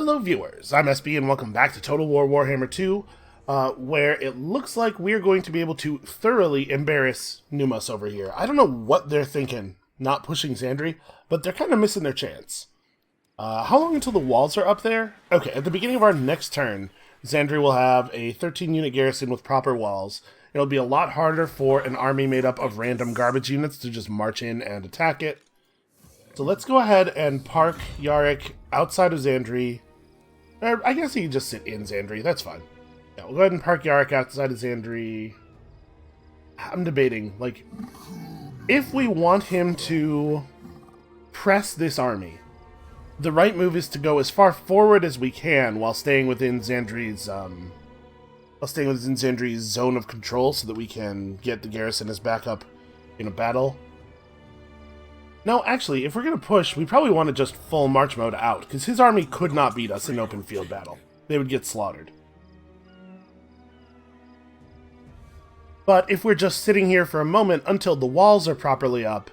Hello viewers, I'm SB and welcome back to Total War Warhammer 2, where it looks like we're going to be able to thoroughly embarrass Numas over here. I don't know what they're thinking, not pushing Zandri, but they're kind of missing their chance. How long until the walls are up there? Okay, at the beginning of our next turn, Zandri will have a 13-unit garrison with proper walls. It'll be a lot harder for an army made up of random garbage units to just march in and attack it. So let's go ahead and park Yarrick outside of Zandri. I guess he can just sit in Zandri, that's fine. Yeah, we'll go ahead and park Yarrick outside of Zandri. I'm debating, like, if we want him to press this army, the right move is to go as far forward as we can while staying within Zandri's, zone of control so that we can get the garrison as backup in a battle. No, actually, if we're going to push, we probably want to just full march mode out, because his army could not beat us in open field battle. They would get slaughtered. But if we're just sitting here for a moment until the walls are properly up,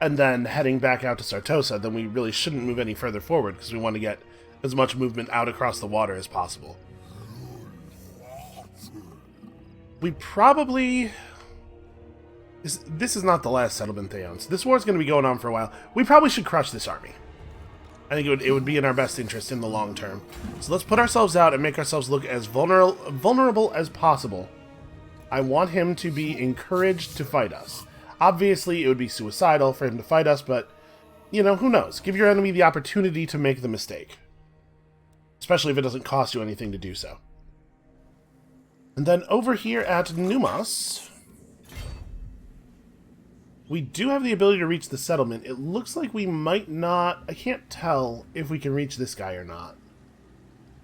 and then heading back out to Sartosa, then we really shouldn't move any further forward, because we want to get as much movement out across the water as possible. We probably... This is not the last settlement they own, so this war is going to be going on for a while. We probably should crush this army. I think it would be in our best interest in the long term. So let's put ourselves out and make ourselves look as vulnerable as possible. I want him to be encouraged to fight us. Obviously, it would be suicidal for him to fight us, but, you know, who knows? Give your enemy the opportunity to make the mistake. Especially if it doesn't cost you anything to do so. And then over here at Numas... we do have the ability to reach the settlement. It looks like we might not... I can't tell if we can reach this guy or not.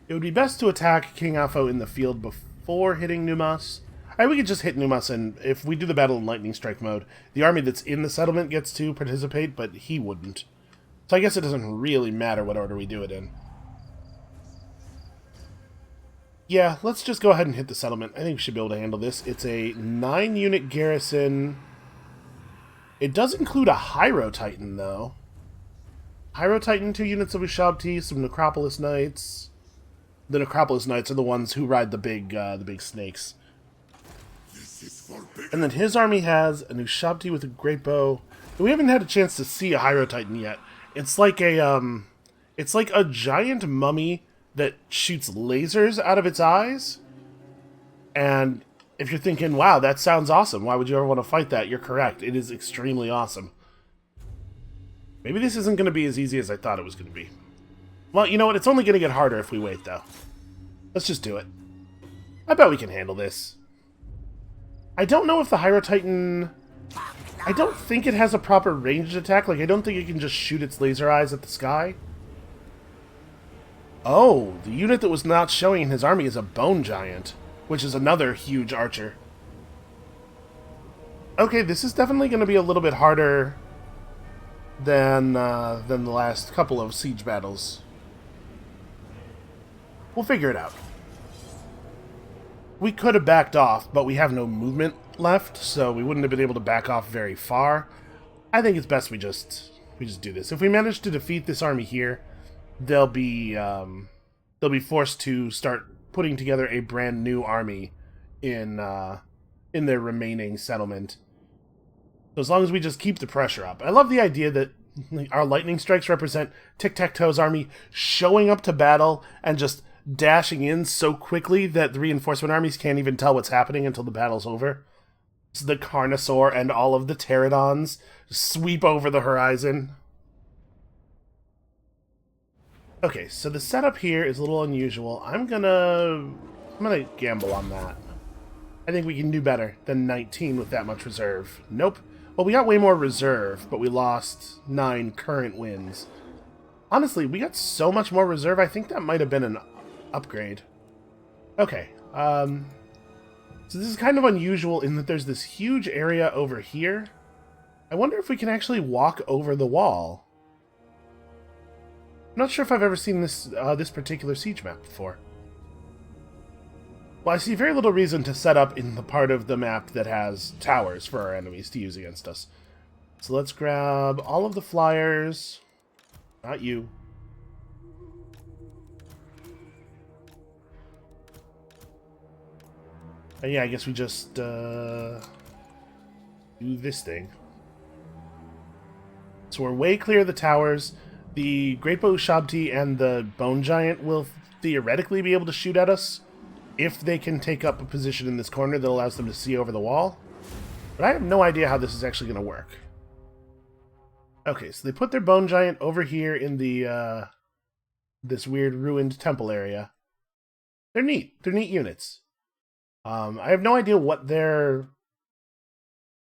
It would be best to attack King Afo in the field before hitting Numas. We could just hit Numas, and if we do the battle in lightning strike mode, the army that's in the settlement gets to participate, but he wouldn't. So I guess it doesn't really matter what order we do it in. Yeah, let's just go ahead and hit the settlement. I think we should be able to handle this. It's a 9-unit garrison... It does include a Hyro Titan, though. Hyro Titan, 2 units of Ushabti, some Necropolis Knights. The Necropolis Knights are the ones who ride the big snakes. And then his army has an Ushabti with a great bow. We haven't had a chance to see a Hyro Titan yet. It's like a giant mummy that shoots lasers out of its eyes. And if you're thinking, wow, that sounds awesome, why would you ever want to fight that? You're correct. It is extremely awesome. Maybe this isn't going to be as easy as I thought it was going to be. Well, you know what? It's only going to get harder if we wait, though. Let's just do it. I bet we can handle this. I don't know if the Hyro Titan... I don't think it has a proper ranged attack. Like, I don't think it can just shoot its laser eyes at the sky. Oh, the unit that was not showing in his army is a Bone Giant, which is another huge archer. Okay, this is definitely going to be a little bit harder than the last couple of siege battles. We'll figure it out. We could have backed off, but we have no movement left, so we wouldn't have been able to back off very far. I think it's best we just do this. If we manage to defeat this army here, they'll be forced to start putting together a brand new army in their remaining settlement. So as long as we just keep the pressure up. I love the idea that our lightning strikes represent Tiktaq'to's army showing up to battle and just dashing in so quickly that the reinforcement armies can't even tell what's happening until the battle's over. So the Carnosaur and all of the Pterodons sweep over the horizon. Okay, so the setup here is a little unusual. I'm gonna gamble on that. I think we can do better than 19 with that much reserve. Nope. Well, we got way more reserve, but we lost 9 current wins. Honestly, we got so much more reserve, I think that might have been an upgrade. Okay, so this is kind of unusual in that there's this huge area over here. I wonder if we can actually walk over the wall. I'm not sure if I've ever seen this particular siege map before. Well, I see very little reason to set up in the part of the map that has towers for our enemies to use against us. So let's grab all of the flyers. Not you. And yeah, I guess we just do this thing. So we're way clear of the towers. The Great Ushabti and the Bone Giant will theoretically be able to shoot at us if they can take up a position in this corner that allows them to see over the wall. But I have no idea how this is actually going to work. Okay, so they put their Bone Giant over here in the this weird ruined temple area. They're neat. They're neat units. I have no idea what they're...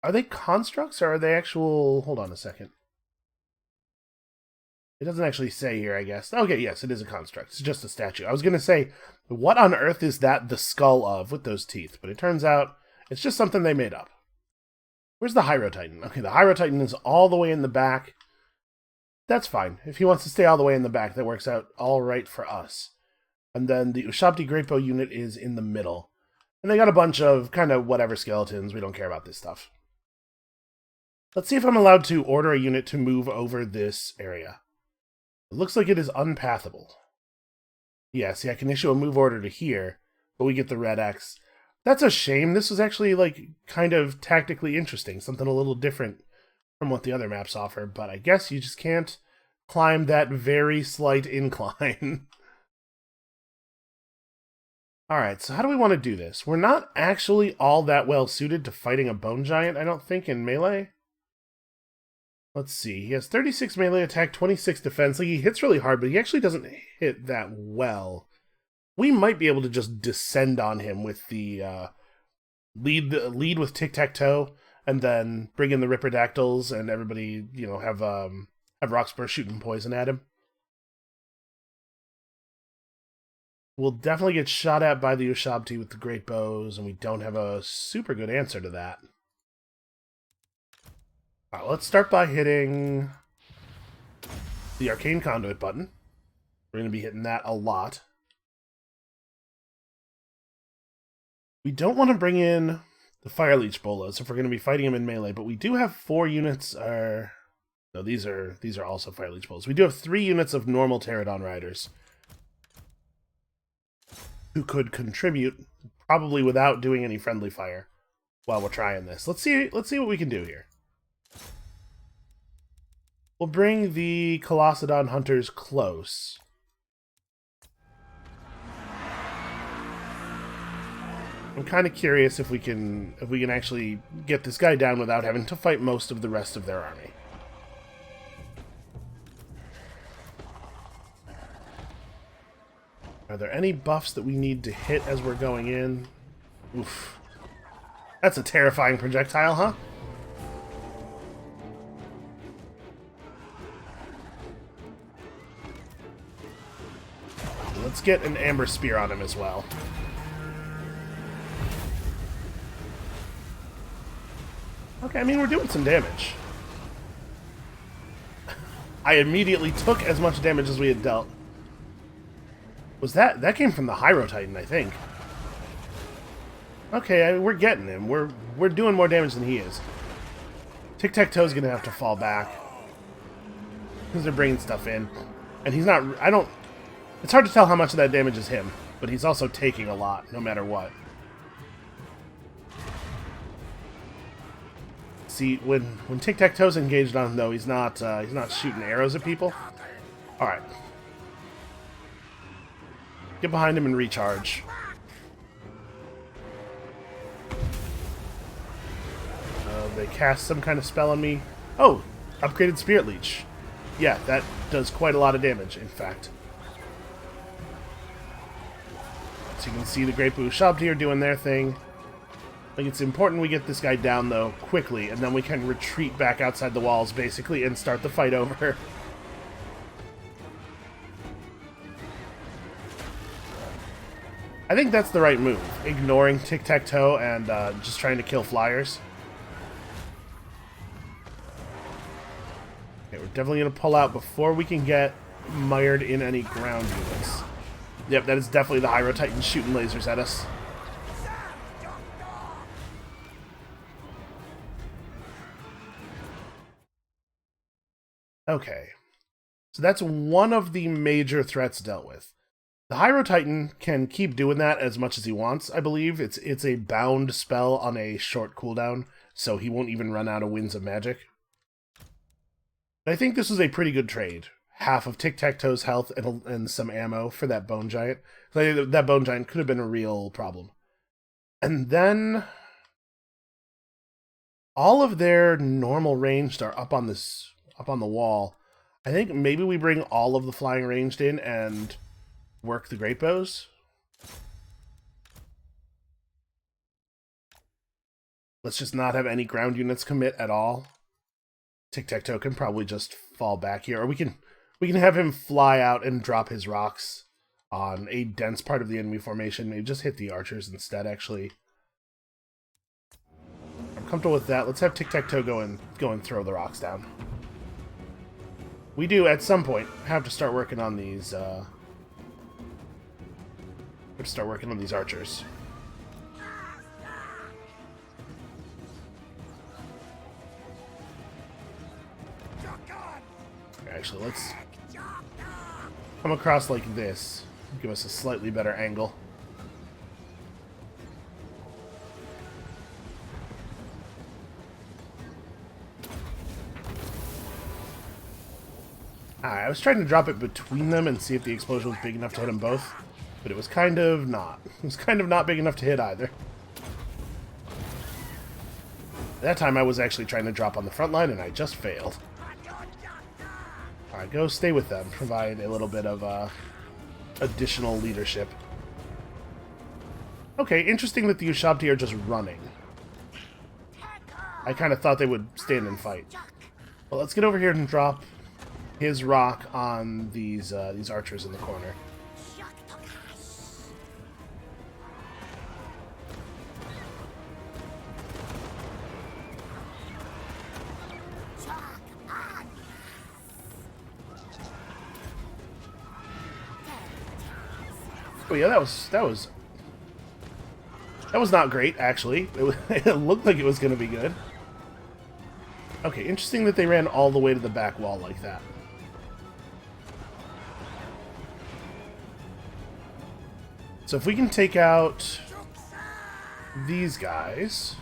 Are they constructs or are they actual... Hold on a second. It doesn't actually say here, I guess. Okay, yes, it is a construct. It's just a statue. I was going to say, what on earth is that the skull of with those teeth? But it turns out it's just something they made up. Where's the Hierotitan? Okay, the Hierotitan is all the way in the back. That's fine. If he wants to stay all the way in the back, that works out all right for us. And then the Ushabti Greatbow unit is in the middle. And they got a bunch of kind of whatever skeletons. We don't care about this stuff. Let's see if I'm allowed to order a unit to move over this area. It looks like it is unpathable. Yeah, see, I can issue a move order to here, but we get the red X. That's a shame. This was actually, like, kind of tactically interesting. Something a little different from what the other maps offer, but I guess you just can't climb that very slight incline. Alright, so how do we want to do this? We're not actually all that well suited to fighting a Bone Giant, I don't think, in melee. Let's see, he has 36 melee attack, 26 defense. Like, he hits really hard, but he actually doesn't hit that well. We might be able to just descend on him with the lead with Tiktaq'to, and then bring in the Ripperdactyls, and everybody, you know, have Rockspur shooting poison at him. We'll definitely get shot at by the Ushabti with the great bows, and we don't have a super good answer to that. Alright, let's start by hitting the Arcane Conduit button. We're going to be hitting that a lot. We don't want to bring in the Fire Leech Bolas if we're going to be fighting him in melee, but we do have 4 units... No, these are also Fire Leech Bolas. We do have 3 units of normal Pterodon Riders who could contribute, probably without doing any friendly fire, while we're trying this. Let's see what we can do here. We'll bring the Colossedon Hunters close. I'm kind of curious if we can actually get this guy down without having to fight most of the rest of their army. Are there any buffs that we need to hit as we're going in? Oof. That's a terrifying projectile, huh? Let's get an Amber Spear on him as well. Okay, I mean, we're doing some damage. I immediately took as much damage as we had dealt. Was that came from the Hierotitan, I think. Okay, we're getting him. We're doing more damage than he is. Tiktaq'to's gonna have to fall back because they're bringing stuff in, and he's not. It's hard to tell how much of that damage is him, but he's also taking a lot, no matter what. See, when Tiktaq'to's engaged on him, though, he's not shooting arrows at people. All right. Get behind him and recharge. They cast some kind of spell on me. Oh, upgraded Spirit Leech. Yeah, that does quite a lot of damage, in fact. So you can see the Great Ushabti are doing their thing. I think it's important we get this guy down, though, quickly, and then we can retreat back outside the walls, basically, and start the fight over. I think that's the right move, ignoring Tiktaq'to and just trying to kill flyers. Okay, we're definitely going to pull out before we can get mired in any ground units. Yep, that is definitely the Hierotitan shooting lasers at us. Okay. So that's one of the major threats dealt with. The Hyro Titan can keep doing that as much as he wants, I believe. It's a bound spell on a short cooldown, so he won't even run out of Winds of Magic. But I think this was a pretty good trade. Half of Tiktaq'to's health and some ammo for that Bone Giant. That Bone Giant could have been a real problem. And then all of their normal ranged are up on the wall. I think maybe we bring all of the flying ranged in and work the great bows. Let's just not have any ground units commit at all. Tiktaq'to can probably just fall back here, or we can have him fly out and drop his rocks on a dense part of the enemy formation. Maybe just hit the archers instead, actually. I'm comfortable with that. Let's have Tiktaq'to go and throw the rocks down. We do, at some point, have to start working on these, archers. Actually, let's come across like this. Give us a slightly better angle. I was trying to drop it between them and see if the explosion was big enough to hit them both, but it was kind of not. It was kind of not big enough to hit either. That time I was actually trying to drop on the front line and I just failed. Alright, go stay with them. Provide a little bit of additional leadership. Okay, interesting that the Ushabti are just running. I kind of thought they would stand and fight. Well, let's get over here and drop his rock on these archers in the corner. Oh yeah, that was not great, actually. It looked like it was going to be good. Okay, interesting that they ran all the way to the back wall like that. So if we can take out these guys,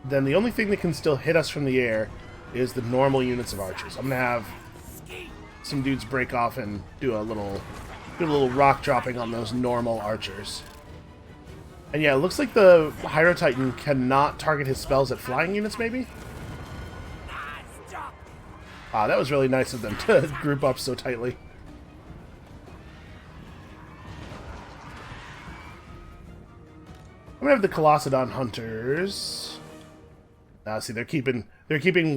then the only thing that can still hit us from the air is the normal units of archers. I'm going to have some dudes break off and do a little rock dropping on those normal archers. And yeah, it looks like the Hyro Titan cannot target his spells at flying units, maybe? Ah, that was really nice of them to group up so tightly. I'm gonna have the Colossadon Hunters. Now, see, they're keeping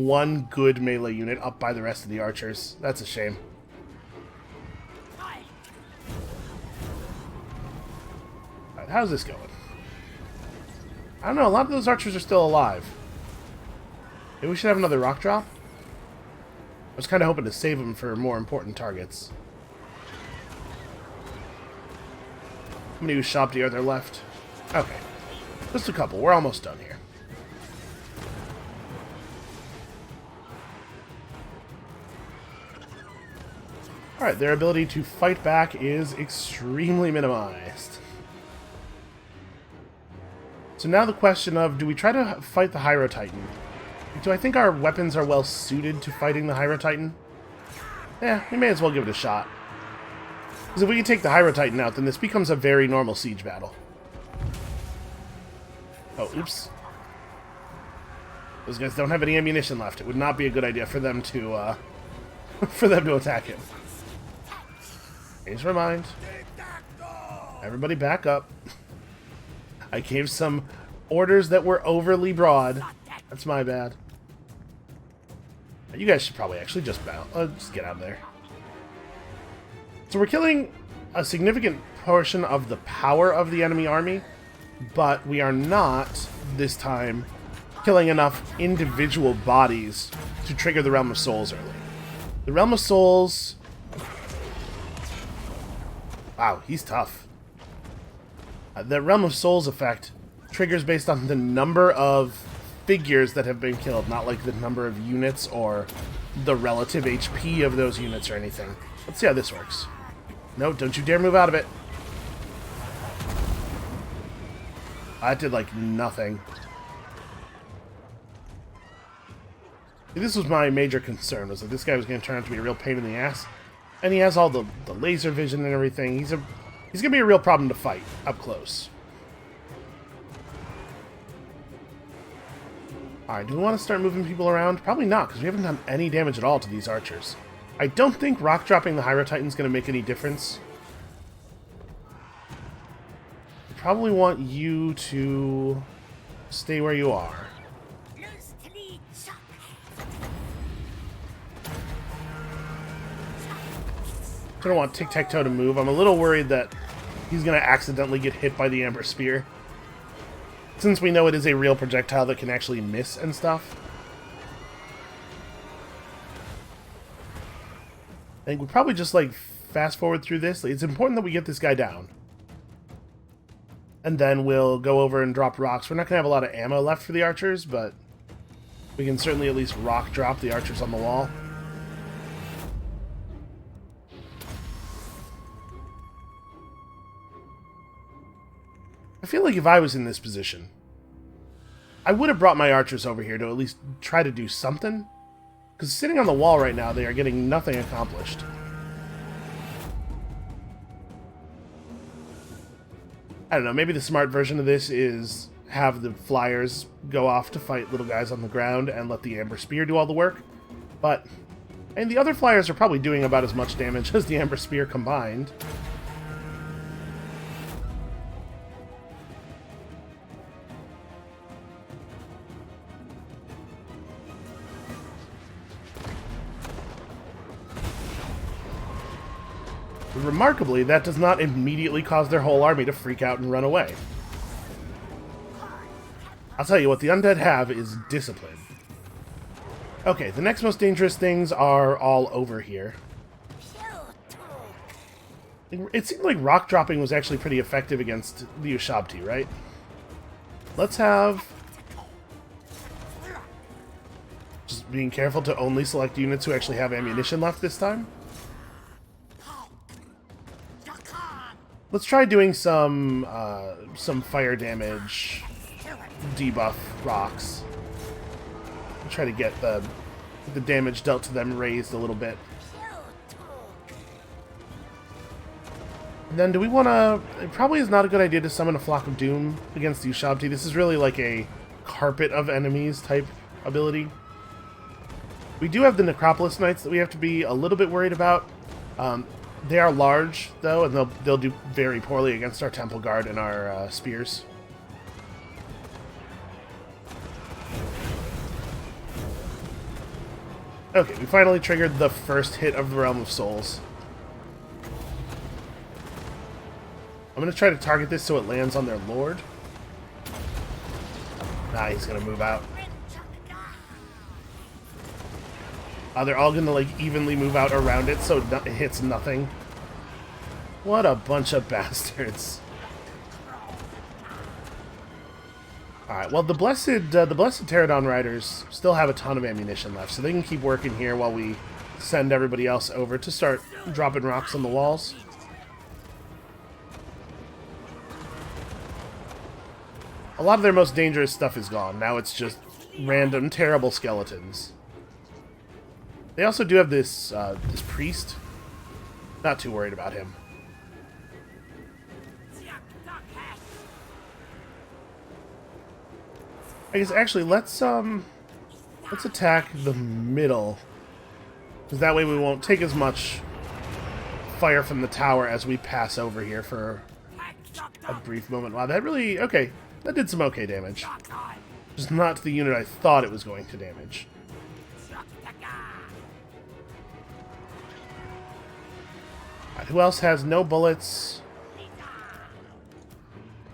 one good melee unit up by the rest of the archers. That's a shame. Alright, how's this going? I don't know, a lot of those archers are still alive. Maybe we should have another rock drop? I was kind of hoping to save them for more important targets. How many Ushabti are there left? Okay. Just a couple. We're almost done here. Alright, their ability to fight back is extremely minimized. So now the question of, do we try to fight the Hyro Titan? Do I think our weapons are well suited to fighting the Hyro Titan? Yeah, we may as well give it a shot. Because if we can take the Hyro Titan out, then this becomes a very normal siege battle. Oh, oops. Those guys don't have any ammunition left. It would not be a good idea for them to, attack him. Please remind. Everybody back up. I gave some orders that were overly broad. That's my bad. You guys should probably actually just get out of there. So we're killing a significant portion of the power of the enemy army, but we are not, this time, killing enough individual bodies to trigger the Realm of Souls early. The Realm of Souls... Wow, he's tough. The Realm of Souls effect triggers based on the number of figures that have been killed, not like the number of units or the relative HP of those units or anything. Let's see how this works. No, don't you dare move out of it. That did, like, nothing. This was my major concern, was that this guy was going to turn out to be a real pain in the ass. And he has all the laser vision and everything. He's going to be a real problem to fight up close. Alright, do we want to start moving people around? Probably not, because we haven't done any damage at all to these archers. I don't think rock dropping the Hyro Titan's going to make any difference. I probably want you to stay where you are. I don't want Tiktaq'to to move. I'm a little worried that he's going to accidentally get hit by the Amber Spear. Since we know it is a real projectile that can actually miss and stuff. I think we probably just, like, fast forward through this. It's important that we get this guy down. And then we'll go over and drop rocks. We're not going to have a lot of ammo left for the archers, but we can certainly at least rock drop the archers on the wall. I feel like if I was in this position, I would have brought my archers over here to at least try to do something. Because sitting on the wall right now, they are getting nothing accomplished. I don't know, maybe the smart version of this is have the flyers go off to fight little guys on the ground and let the Amber Spear do all the work. But, and the other flyers are probably doing about as much damage as the Amber Spear combined. Remarkably, that does not immediately cause their whole army to freak out and run away. I'll tell you, what the undead have is discipline. Okay, the next most dangerous things are all over here. It seemed like rock dropping was actually pretty effective against the Ushabti, right? Let's have... just being careful to only select units who actually have ammunition left this time. Let's try doing some fire damage, debuff rocks. Try to get the damage dealt to them raised a little bit. And then do we want to... It probably is not a good idea to summon a Flock of Doom against the Ushabti. This is really like a carpet of enemies type ability. We do have the Necropolis Knights that we have to be a little bit worried about. They are large, though, and they'll do very poorly against our Temple Guard and our spears. Okay, we finally triggered the first hit of the Realm of Souls. I'm going to try to target this so it lands on their Lord. Nah, he's going to move out. They're all going to, like, evenly move out around it so it hits nothing. What a bunch of bastards. Alright, well, the Blessed Pterodon Riders still have a ton of ammunition left, so they can keep working here while we send everybody else over to start dropping rocks on the walls. A lot of their most dangerous stuff is gone. Now it's just random, terrible skeletons. They also do have this this priest. Not too worried about him. I guess actually let's attack the middle, because that way we won't take as much fire from the tower as we pass over here for a brief moment. Wow, that really okay. That did some okay damage. Just not to the unit I thought it was going to damage. Right, who else has no bullets,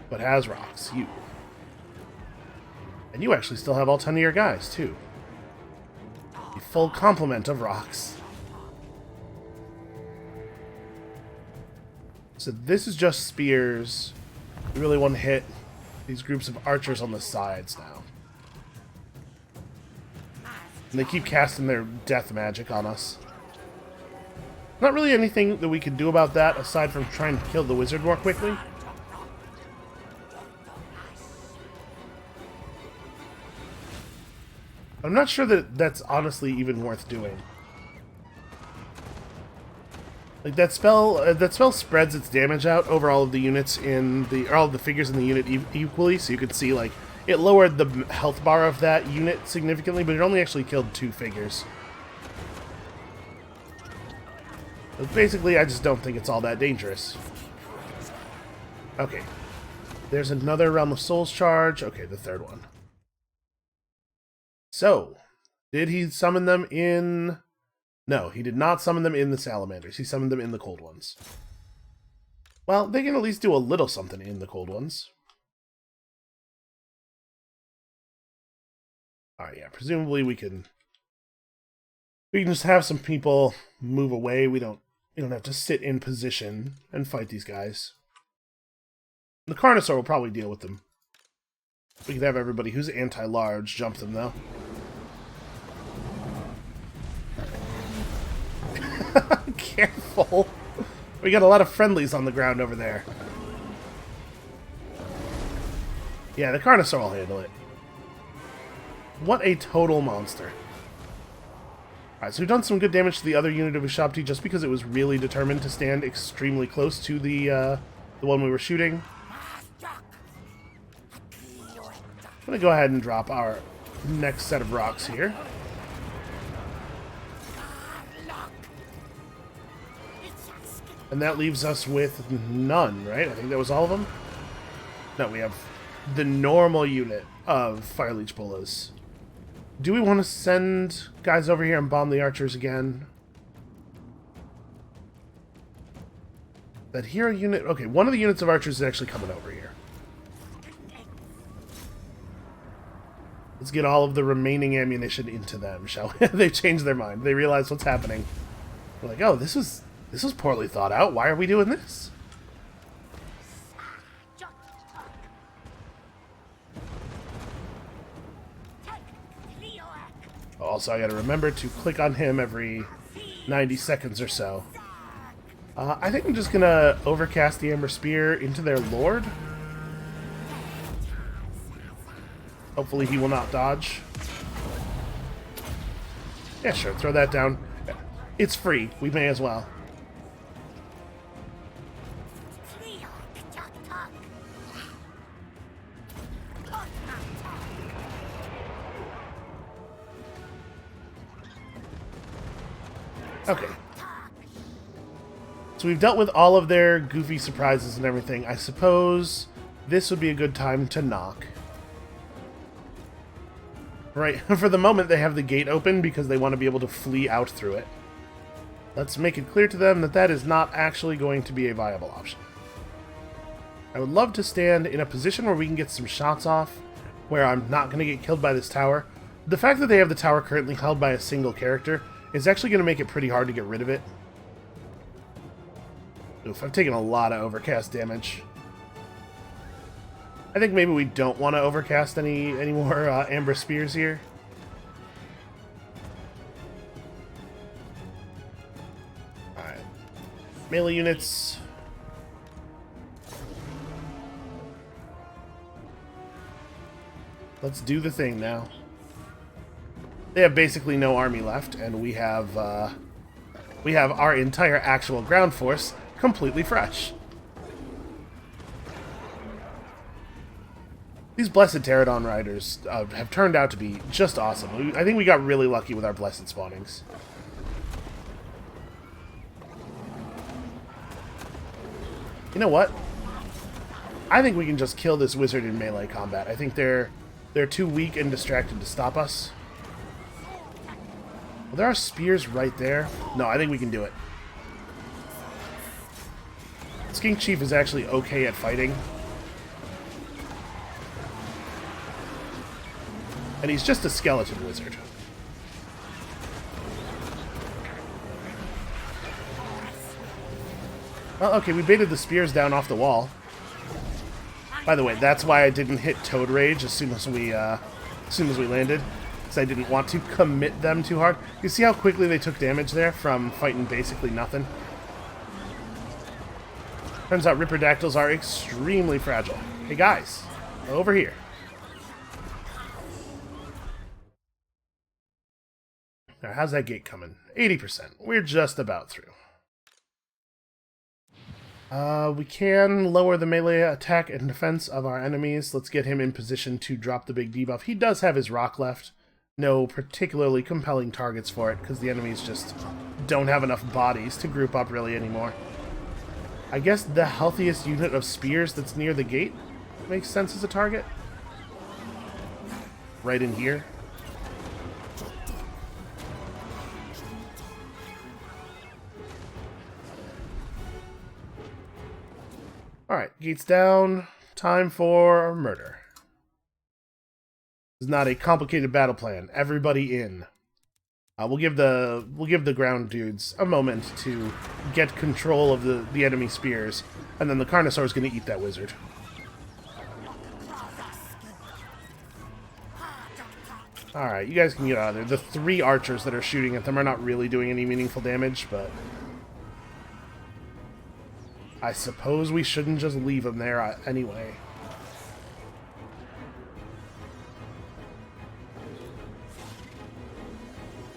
but has rocks? You. And you actually still have all 10 of your guys, too. A full complement of rocks. So this is just spears. We really want to hit these groups of archers on the sides now. And they keep casting their death magic on us. Not really anything that we could do about that, aside from trying to kill the wizard more quickly. I'm not sure that that's honestly even worth doing. Like that spell spreads its damage out over all of the units or all of the figures in the unit equally, so you could see like it lowered the health bar of that unit significantly, but it only actually killed 2 figures. But basically, I just don't think it's all that dangerous. Okay, there's another Realm of Souls charge. Okay, the 3rd one. So, did he summon them in... No, he did not summon them in the salamanders. He summoned them in the cold ones. Well, they can at least do a little something in the cold ones. Alright, yeah, presumably we can just have some people move away. We don't have to sit in position and fight these guys. The Carnosaur will probably deal with them. We could have everybody who's anti-large jump them, though. Careful. We got a lot of friendlies on the ground over there. Yeah, the Carnosaur will handle it. What a total monster. Alright, so we've done some good damage to the other unit of Ushabti just because it was really determined to stand extremely close to the one we were shooting. I'm going to go ahead and drop our next set of rocks here. And that leaves us with none, right? I think that was all of them? No, we have the normal unit of Fire Leech Bullas. Do we want to send guys over here and bomb the archers again? That hero unit... Okay, one of the units of archers is actually coming over here. Let's get all of the remaining ammunition into them, shall we? They've changed their mind. They realize what's happening. They're like, oh, this was poorly thought out. Why are we doing this? Also, I gotta remember to click on him every 90 seconds or so. I think I'm just gonna overcast the Amber Spear into their Lord. Hopefully he will not dodge. Yeah, sure, throw that down. It's free. We may as well. Okay. So we've dealt with all of their goofy surprises and everything. I suppose this would be a good time to knock. Right, for the moment they have the gate open because they want to be able to flee out through it. Let's make it clear to them that that is not actually going to be a viable option. I would love to stand in a position where we can get some shots off, where I'm not going to get killed by this tower. The fact that they have the tower currently held by a single character is actually going to make it pretty hard to get rid of it. Oof, I've taken a lot of overcast damage. I think maybe we don't want to overcast any more Amber Spears here. Alright. Melee units. Let's do the thing now. They have basically no army left, and we have our entire actual ground force completely fresh. These Blessed Pterodon Riders have turned out to be just awesome. I think we got really lucky with our Blessed spawnings. You know what? I think we can just kill this wizard in melee combat. I think they're too weak and distracted to stop us. Well, there are spears right there. No, I think we can do it. Skink Chief is actually okay at fighting. And he's just a skeleton wizard. Well, okay, we baited the spears down off the wall. By the way, that's why I didn't hit Toad Rage as soon as we landed. because I didn't want to commit them too hard. You see how quickly they took damage there from fighting basically nothing? Turns out Ripperdactyls are extremely fragile. Hey guys, over here. Now, how's that gate coming? 80%. We're just about through. We can lower the melee attack and defense of our enemies. Let's get him in position to drop the big debuff. He does have his rock left. No particularly compelling targets for it, because the enemies just don't have enough bodies to group up really anymore. I guess the healthiest unit of spears that's near the gate makes sense as a target. Right in here. Alright, gates down. Time for murder. This is not a complicated battle plan. Everybody in. We'll give the ground dudes a moment to get control of the enemy spears, and then the Carnosaur is going to eat that wizard. Alright, you guys can get out of there. The 3 archers that are shooting at them are not really doing any meaningful damage, but I suppose we shouldn't just leave them there anyway.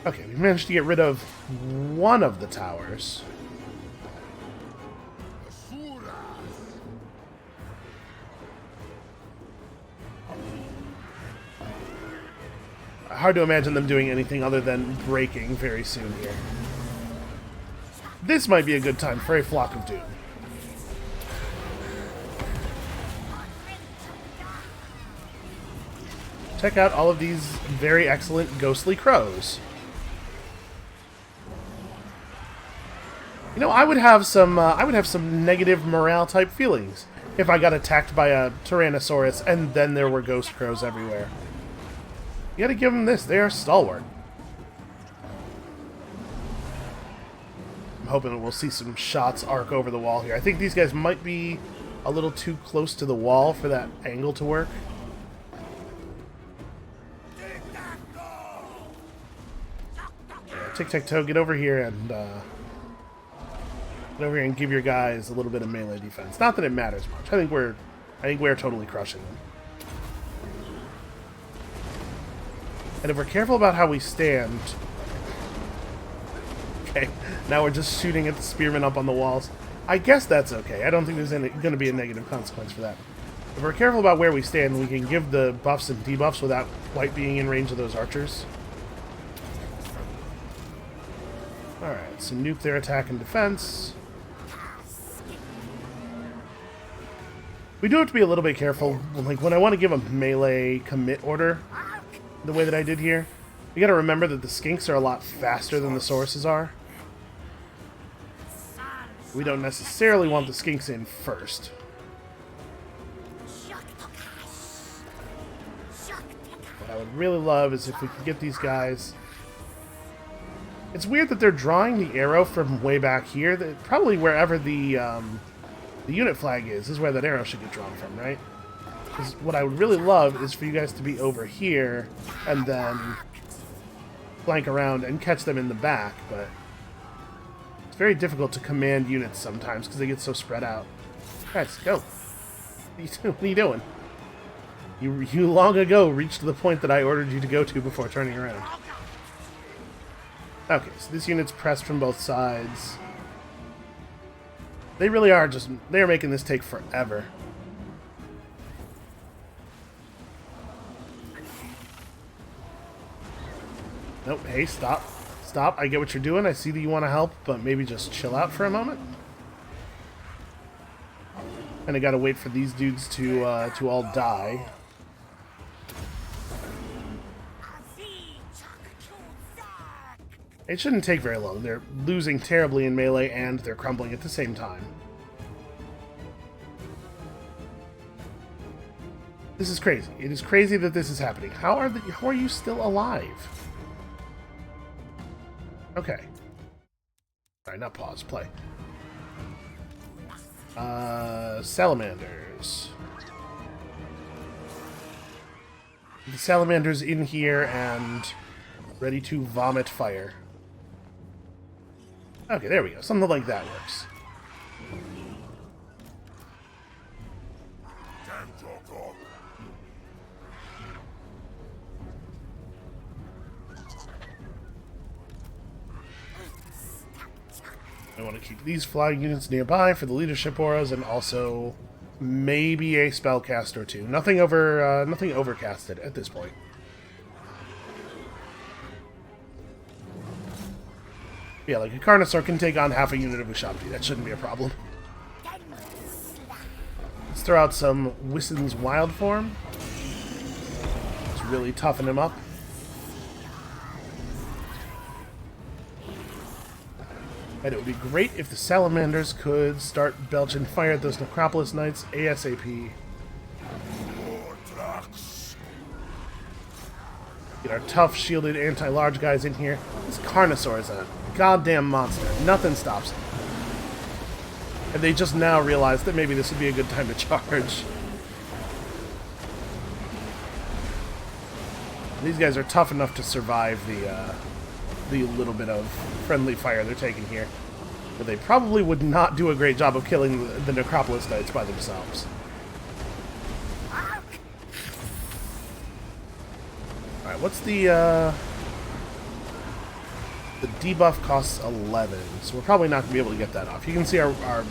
Okay, we managed to get rid of one of the towers. Hard to imagine them doing anything other than breaking very soon here. This might be a good time for a Flock of Doom. Check out all of these very excellent ghostly crows. You know, I would have some negative morale type feelings if I got attacked by a Tyrannosaurus and then there were ghost crows everywhere. You gotta give them this; they are stalwart. I'm hoping that we'll see some shots arc over the wall here. I think these guys might be a little too close to the wall for that angle to work. Tiktaq'to, get over here and give your guys a little bit of melee defense. Not that it matters much. I think we're totally crushing them. And if we're careful about how we stand, okay, now we're just shooting at the spearmen up on the walls. I guess that's okay. I don't think there's going to be a negative consequence for that. If we're careful about where we stand, we can give the buffs and debuffs without quite being in range of those archers. Alright, so nuke their attack and defense. We do have to be a little bit careful. Like, when I want to give a melee commit order, the way that I did here, we gotta remember that the skinks are a lot faster than the sauruses are. We don't necessarily want the skinks in first. What I would really love is if we could get these guys... It's weird that they're drawing the arrow from way back here. Probably wherever the unit flag is where that arrow should get drawn from, right? Because what I would really love is for you guys to be over here and then flank around and catch them in the back, but it's very difficult to command units sometimes because they get so spread out. Guys, go. What are you doing? You long ago reached the point that I ordered you to go to before turning around. Okay, so this unit's pressed from both sides. They really are they're making this take forever. Nope, hey, stop. Stop, I get what you're doing. I see that you want to help, but maybe just chill out for a moment. And I gotta wait for these dudes to all die. It shouldn't take very long. They're losing terribly in melee and they're crumbling at the same time. This is crazy. It is crazy that this is happening. How are you still alive? Okay. Alright, not pause, play. Salamanders. The salamander's in here and ready to vomit fire. Okay, there we go. Something like that works. I want to keep these flying units nearby for the leadership auras, and also maybe a spellcast or two. Nothing overcasted at this point. Yeah, like a Carnosaur can take on half a unit of Ushabti. That shouldn't be a problem. Let's throw out some Wissen's Wild Form. Let's really toughen him up. And it would be great if the Salamanders could start belching fire at those Necropolis Knights ASAP. Get our tough, shielded, anti-large guys in here. This Carnosaur is a goddamn monster. Nothing stops him. And they just now realize that maybe this would be a good time to charge. These guys are tough enough to survive the little bit of friendly fire they're taking here. But they probably would not do a great job of killing the Necropolis Knights by themselves. Alright, what's the debuff costs 11, so we're probably not going to be able to get that off. You can see our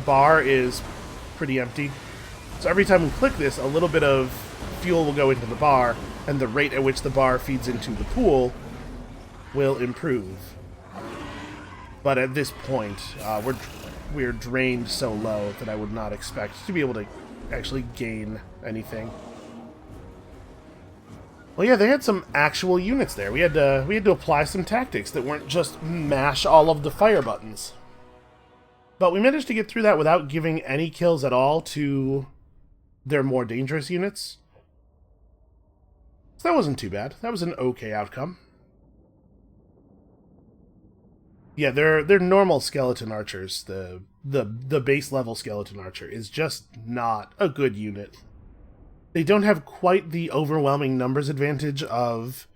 bar is pretty empty. So every time we click this, a little bit of fuel will go into the bar, and the rate at which the bar feeds into the pool will improve. But at this point, we're drained so low that I would not expect to be able to actually gain anything. Well, yeah, they had some actual units there. We had to apply some tactics that weren't just mash all of the fire buttons. But we managed to get through that without giving any kills at all to their more dangerous units. So that wasn't too bad. That was an okay outcome. Yeah, they're normal skeleton archers. The base level skeleton archer is just not a good unit. They don't have quite the overwhelming numbers advantage of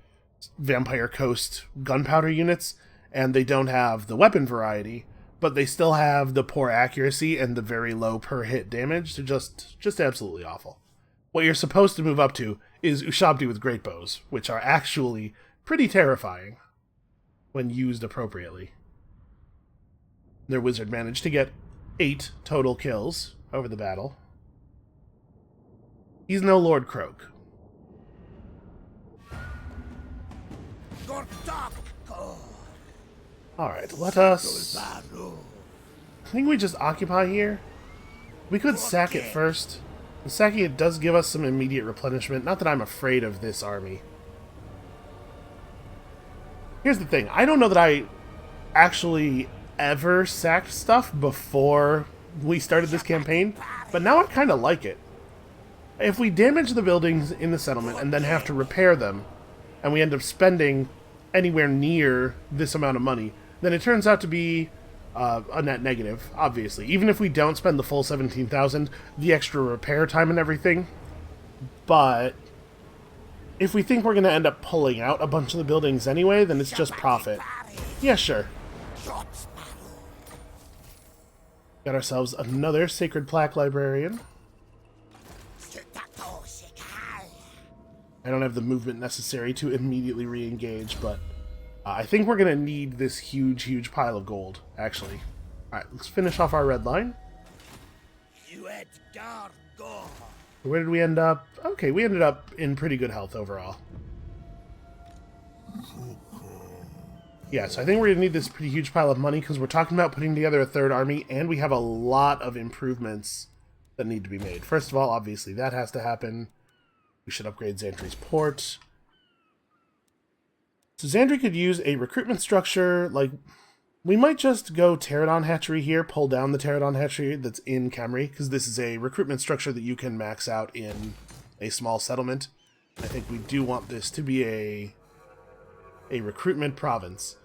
Vampire Coast gunpowder units, and they don't have the weapon variety, but they still have the poor accuracy and the very low per hit damage. They're just absolutely awful. What you're supposed to move up to is Ushabti with great bows, which are actually pretty terrifying when used appropriately. Their wizard managed to get 8 total kills over the battle. He's no Lord Croak. Alright, let us... I think we just occupy here. We could sack it first. And sacking it does give us some immediate replenishment. Not that I'm afraid of this army. Here's the thing. I don't know that I actually ever sacked stuff before we started this campaign, but now I kind of like it. If we damage the buildings in the settlement and then have to repair them, and we end up spending anywhere near this amount of money, then it turns out to be a net negative, obviously. Even if we don't spend the full 17,000, the extra repair time and everything. But if we think we're going to end up pulling out a bunch of the buildings anyway, then it's just profit. Yeah, sure. Got ourselves another Sacred Plaque Librarian. I don't have the movement necessary to immediately re-engage, but I think we're going to need this huge pile of gold, actually. Alright, let's finish off our red line. Where did we end up? Okay, we ended up in pretty good health overall. Yeah, so I think we're going to need this pretty huge pile of money because we're talking about putting together a third army, and we have a lot of improvements that need to be made. First of all, obviously, that has to happen. We should upgrade Xandri's port. So Xandri could use a recruitment structure, like, we might just go Pterodon Hatchery here, pull down the Pterodon Hatchery that's in Khemri, because this is a recruitment structure that you can max out in a small settlement. I think we do want this to be a recruitment province.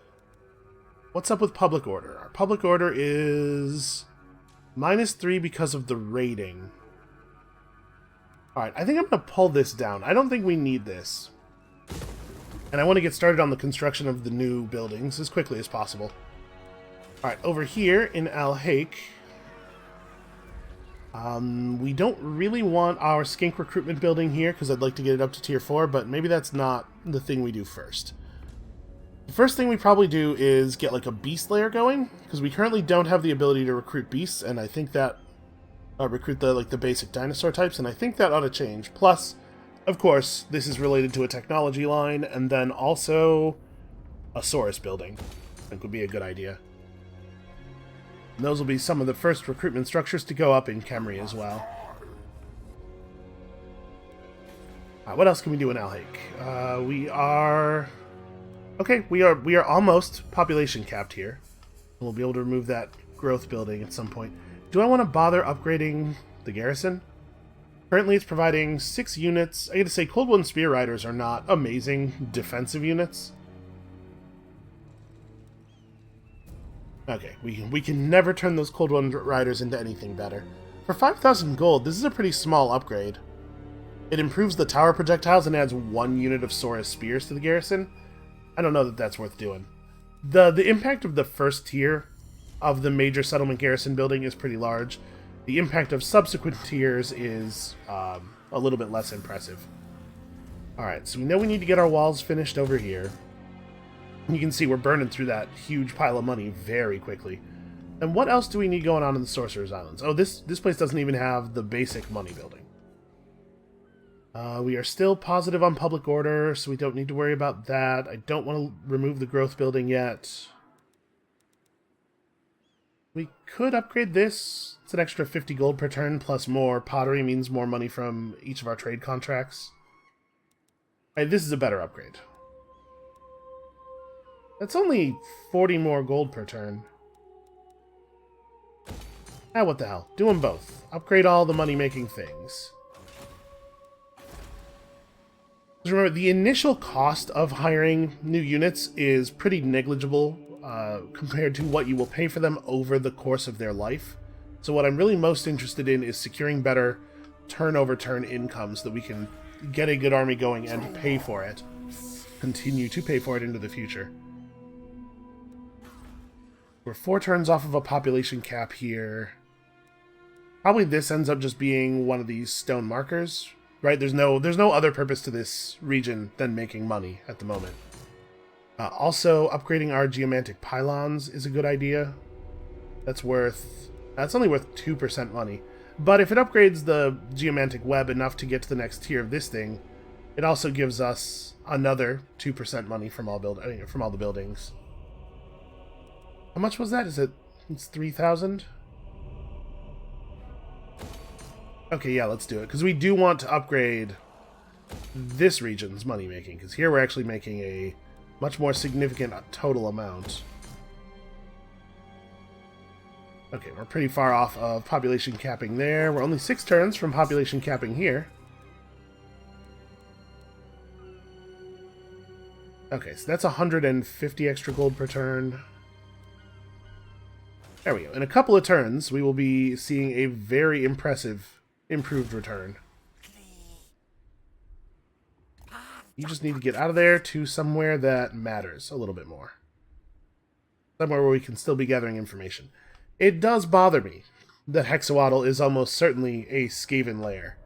What's up with public order? Our public order is -3 because of the raiding. Alright, I think I'm going to pull this down. I don't think we need this. And I want to get started on the construction of the new buildings as quickly as possible. Alright, over here in Al-Haik, we don't really want our skink recruitment building here because I'd like to get it up to tier 4, but maybe that's not the thing we do first. The first thing we probably do is get like a beast layer going, because we currently don't have the ability to recruit beasts, and I think that recruit the basic dinosaur types, and I think that ought to change. Plus, of course, this is related to a technology line, and then also a Saurus building. I think would be a good idea. And those will be some of the first recruitment structures to go up in Khemri as well. What else can we do in Al-Haik? We are... Okay, we are almost population capped here. We'll be able to remove that growth building at some point. Do I want to bother upgrading the garrison? Currently it's providing 6 units. I gotta say, Cold One Spear Riders are not amazing defensive units. Okay, we can never turn those Cold One Riders into anything better. For 5,000 gold, this is a pretty small upgrade. It improves the tower projectiles and adds 1 unit of Saurus Spears to the garrison. I don't know that that's worth doing. The impact of the first tier of the major settlement garrison building is pretty large. The impact of subsequent tiers is a little bit less impressive. Alright, so we know we need to get our walls finished over here. You can see we're burning through that huge pile of money very quickly. And what else do we need going on in the Sorcerer's Islands? Oh, this place doesn't even have the basic money building. We are still positive on public order, so we don't need to worry about that. I don't want to remove the growth building yet. We could upgrade this. It's an extra 50 gold per turn, plus more pottery means more money from each of our trade contracts. This is a better upgrade. That's only 40 more gold per turn. Ah, what the hell. Do them both. Upgrade all the money-making things. Remember, the initial cost of hiring new units is pretty negligible compared to what you will pay for them over the course of their life. So what I'm really most interested in is securing better turn-over-turn income so that we can get a good army going and pay for it. Continue to pay for it into the future. We're 4 turns off of a population cap here. Probably this ends up just being one of these stone markers. Right, there's no other purpose to this region than making money at the moment. Also, upgrading our geomantic pylons is a good idea. That's only worth 2% money. But if it upgrades the geomantic web enough to get to the next tier of this thing, it also gives us another 2% money from all the buildings. How much was that? It's 3,000? Okay, yeah, let's do it. Because we do want to upgrade this region's money-making. Because here we're actually making a much more significant total amount. Okay, we're pretty far off of population capping there. We're only 6 turns from population capping here. Okay, so that's 150 extra gold per turn. There we go. In a couple of turns, we will be seeing a very impressive improved return. You just need to get out of there to somewhere that matters a little bit more. Somewhere where we can still be gathering information. It does bother me that Hexawaddle is almost certainly a Skaven lair.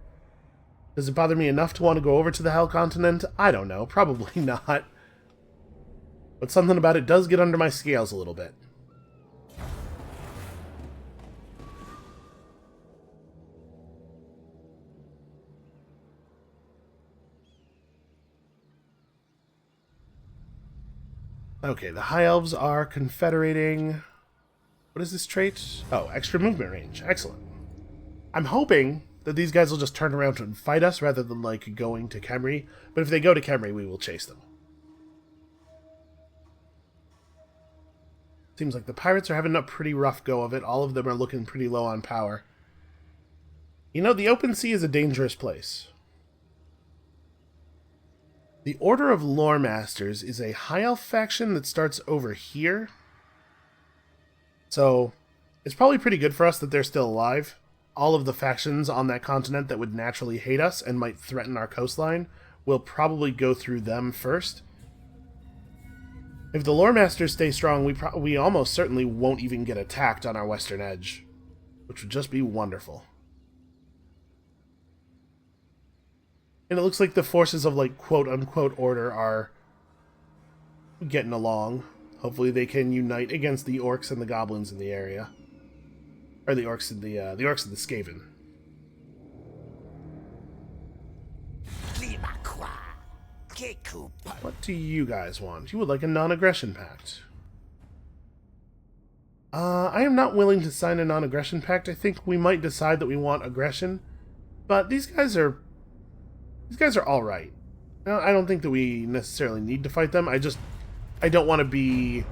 Does it bother me enough to want to go over to the Hell Continent? I don't know. Probably not. But something about it does get under my scales a little bit. Okay, the High Elves are confederating. What is this trait? Oh, extra movement range. Excellent. I'm hoping that these guys will just turn around and fight us rather than, like, going to Khemri. But if they go to Khemri, we will chase them. Seems like the pirates are having a pretty rough go of it. All of them are looking pretty low on power. You know, the open sea is a dangerous place. The Order of Lore Masters is a High Elf faction that starts over here. So, it's probably pretty good for us that they're still alive. all of the factions on that continent that would naturally hate us and might threaten our coastline will probably go through them first. If the lore masters stay strong, we almost certainly won't even get attacked on our western edge, which would just be wonderful. And it looks like the forces of, like, quote-unquote order are getting along. Hopefully they can unite against the orcs and the goblins in the area. Or the orcs and the Skaven. What do you guys want? You would like a non-aggression pact. I am not willing to sign a non-aggression pact. I think we might decide that we want aggression. But these guys are all right. I don't think that we necessarily need to fight them. I don't want to be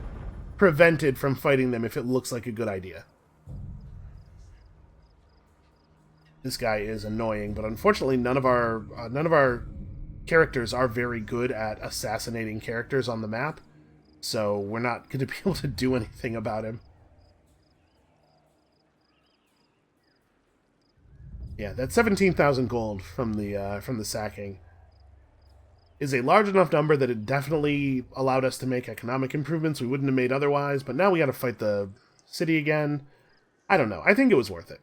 prevented from fighting them if it looks like a good idea. This guy is annoying, but unfortunately none of our characters are very good at assassinating characters on the map, so we're not going to be able to do anything about him. Yeah, that 17,000 gold from the sacking is a large enough number that it definitely allowed us to make economic improvements we wouldn't have made otherwise, but now we got to fight the city again. I don't know. I think it was worth it.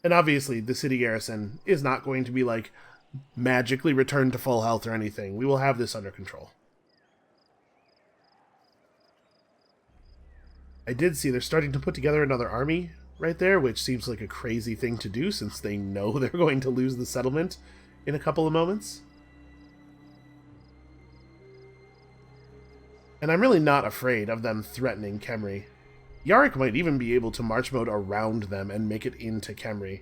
And obviously, the city garrison is not going to be, like, magically returned to full health or anything. We will have this under control. I did see they're starting to put together another army right there, which seems like a crazy thing to do since they know they're going to lose the settlement in a couple of moments. And I'm really not afraid of them threatening Khemri. Yarrick might even be able to march mode around them and make it into Khemri.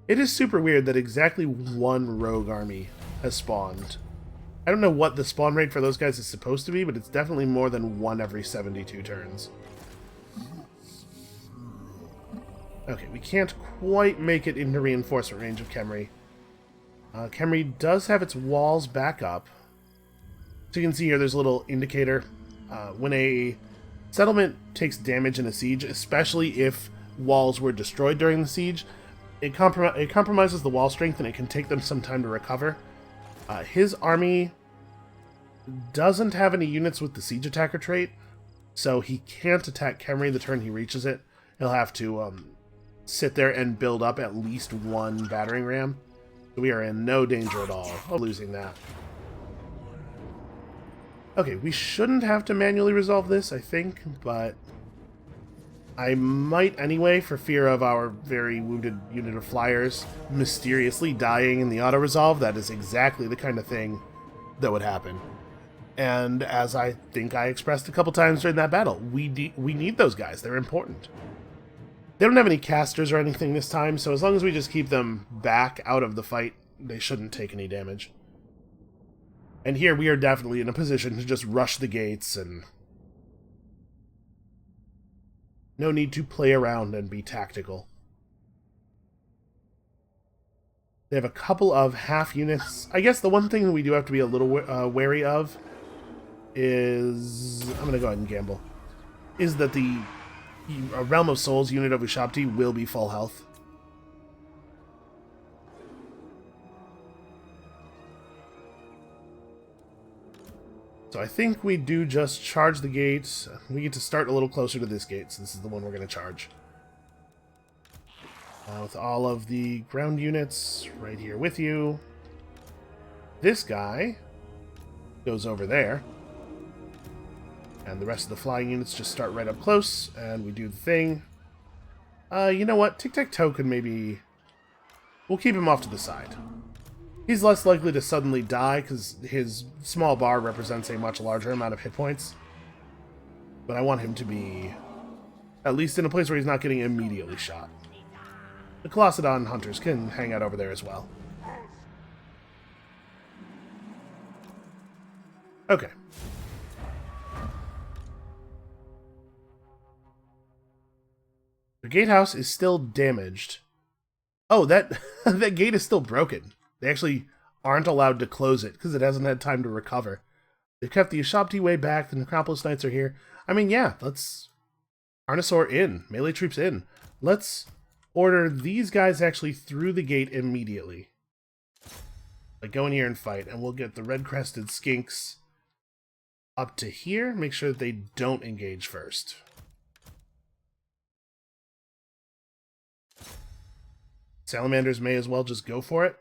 It is super weird that exactly one rogue army has spawned. I don't know what the spawn rate for those guys is supposed to be, but it's definitely more than one every 72 turns. Okay, we can't quite make it into reinforcement range of Khemri. Khemri does have its walls back up. So you can see here there's a little indicator. When a settlement takes damage in a siege, especially if walls were destroyed during the siege, it compromises the wall strength and it can take them some time to recover. His army doesn't have any units with the siege attacker trait, so he can't attack Khemri the turn he reaches it. He'll have to sit there and build up at least one battering ram. So we are in no danger at all of losing that. Okay, we shouldn't have to manually resolve this, I think, but I might anyway for fear of our very wounded unit of flyers mysteriously dying in the auto-resolve. That is exactly the kind of thing that would happen. And as I think I expressed a couple times during that battle, we need those guys. They're important. They don't have any casters or anything this time, so as long as we just keep them back out of the fight, they shouldn't take any damage. And here we are definitely in a position to just rush the gates and no need to play around and be tactical. They have a couple of half units. I guess the one thing that we do have to be a little wary of is... I'm going to go ahead and gamble. Is that the Realm of Souls unit of Ushabti will be full health. So I think we do just charge the gate. We get to start a little closer to this gate, so this is the one we're going to charge. With all of the ground units right here with you. This guy goes over there. And the rest of the flying units just start right up close, and we do the thing. You know what? Tiktaq'to could maybe... We'll keep him off to the side. He's less likely to suddenly die, because his small bar represents a much larger amount of hit points. But I want him to be at least in a place where he's not getting immediately shot. The Colossadon hunters can hang out over there as well. Okay. The gatehouse is still damaged. Oh, that that gate is still broken. They actually aren't allowed to close it because it hasn't had time to recover. They've kept the Ushabti way back. The Necropolis Knights are here. I mean, yeah, let's... Carnosaur in. Melee troops in. Let's order these guys actually through the gate immediately. Like, go in here and fight, and we'll get the red-crested skinks up to here. Make sure that they don't engage first. Salamanders may as well just go for it.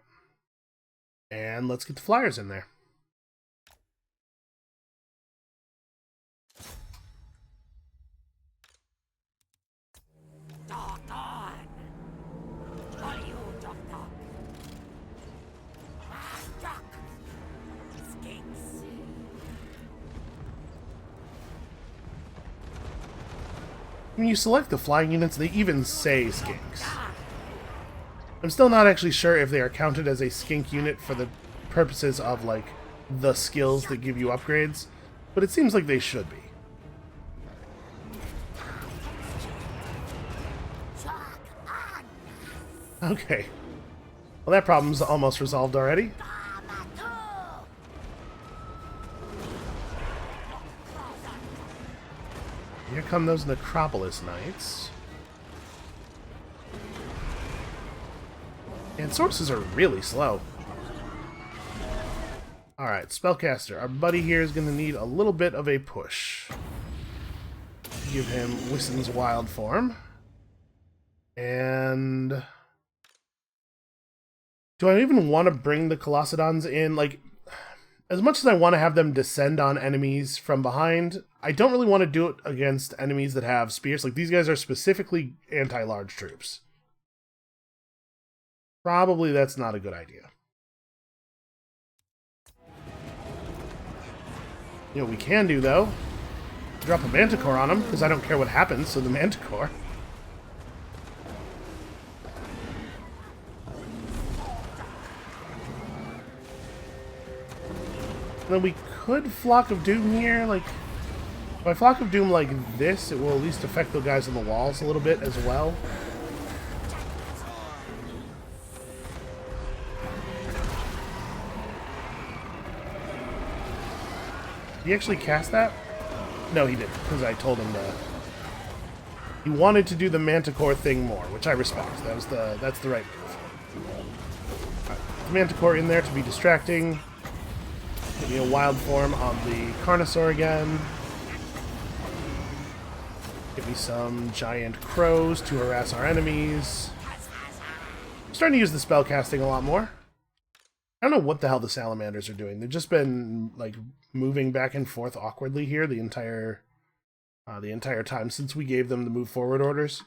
And let's get the flyers in there. When you select the flying units, they even say skinks. I'm still not actually sure if they are counted as a skink unit for the purposes of, like, the skills that give you upgrades, but it seems like they should be. Okay. Well, that problem's almost resolved already. Here come those Necropolis Knights. And sources are really slow. Alright, Spellcaster. Our buddy here is going to need a little bit of a push. Give him Wissen's Wild Form. And... do I even want to bring the Colossedons in? Like, as much as I want to have them descend on enemies from behind, I don't really want to do it against enemies that have spears. Like, these guys are specifically anti-large troops. Probably that's not a good idea. You know what we can do, though? Drop a Manticore on them, because I don't care what happens, so the Manticore. And then we could Flock of Doom here, like... if I Flock of Doom like this, it will at least affect the guys on the walls a little bit as well. Did he actually cast that? No, he didn't, because I told him to. He wanted to do the Manticore thing more, which I respect. That's the right move. Right, the Manticore in there to be distracting. Give me a wild form on the Carnosaur again. Give me some giant crows to harass our enemies. I'm starting to use the spell casting a lot more. I don't know what the hell the salamanders are doing. They've just been, like, moving back and forth awkwardly here the entire time since we gave them the move forward orders.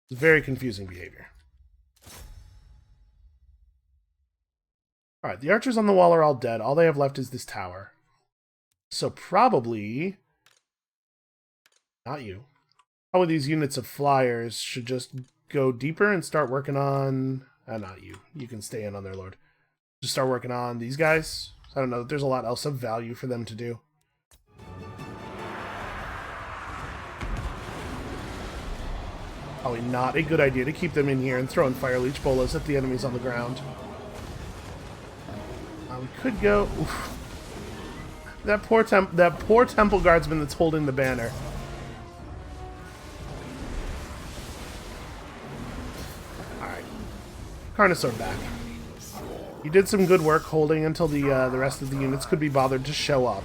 It's very confusing behavior. Alright, the archers on the wall are all dead. All they have left is this tower. So probably... not you. Probably these units of flyers should just go deeper and start working on... not you. You can stay in on their lord. Just start working on these guys. I don't know. There's a lot else of value for them to do. Probably not a good idea to keep them in here and throwing Fire Leech bolas at the enemies on the ground. We could go... oof. That poor temple guardsman that's holding the banner. Alright. Carnosaur back. You did some good work holding until the rest of the units could be bothered to show up.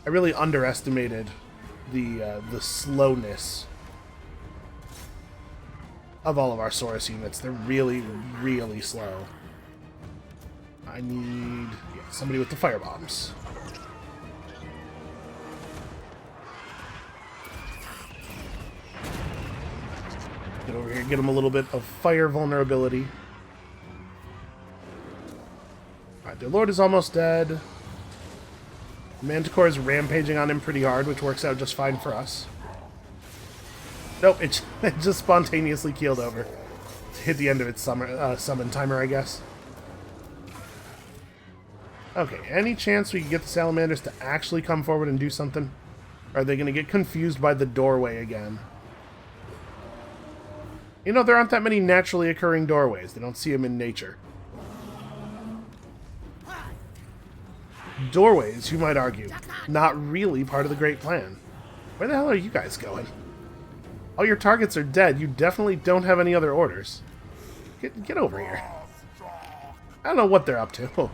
I really underestimated the slowness of all of our Saurus units. They're really, really slow. I need somebody with the firebombs. Get over here, get them a little bit of fire vulnerability. Alright, their lord is almost dead. Manticore is rampaging on him pretty hard, which works out just fine for us. Nope, it just spontaneously keeled over. Hit the end of its summon timer, I guess. Okay, any chance we can get the salamanders to actually come forward and do something? Or are they going to get confused by the doorway again? You know, there aren't that many naturally occurring doorways. They don't see them in nature. Doorways, you might argue. Not really part of the great plan. Where the hell are you guys going? All your targets are dead. You definitely don't have any other orders. Get over here. I don't know what they're up to. Do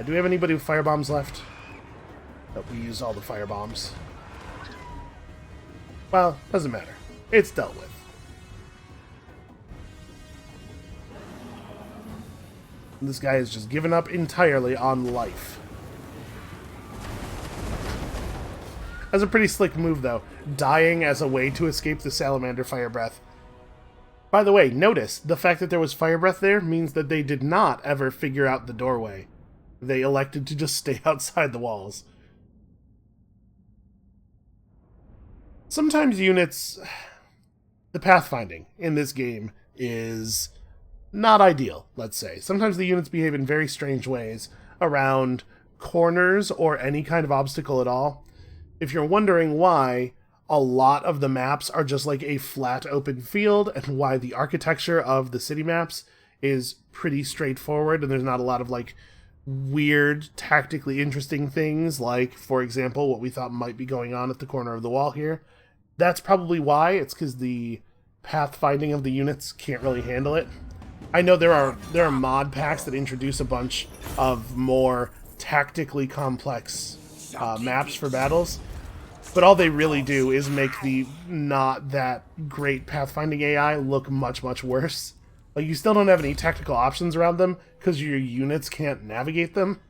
we have anybody with firebombs left? Nope, we used all the firebombs. Well, doesn't matter. It's dealt with. This guy has just given up entirely on life. That's a pretty slick move, though. Dying as a way to escape the salamander fire breath. By the way, notice the fact that there was fire breath there means that they did not ever figure out the doorway. They elected to just stay outside the walls. Sometimes units... The pathfinding in this game is not ideal, let's say. Sometimes the units behave in very strange ways around corners or any kind of obstacle at all. If you're wondering why, a lot of the maps are just like a flat open field, and why the architecture of the city maps is pretty straightforward, and there's not a lot of like weird, tactically interesting things, like, for example, what we thought might be going on at the corner of the wall here. That's probably why. It's because the pathfinding of the units can't really handle it. I know there are mod packs that introduce a bunch of more tactically complex maps for battles, but all they really do is make the not that great pathfinding AI look much, much worse. Like, you still don't have any tactical options around them because your units can't navigate them.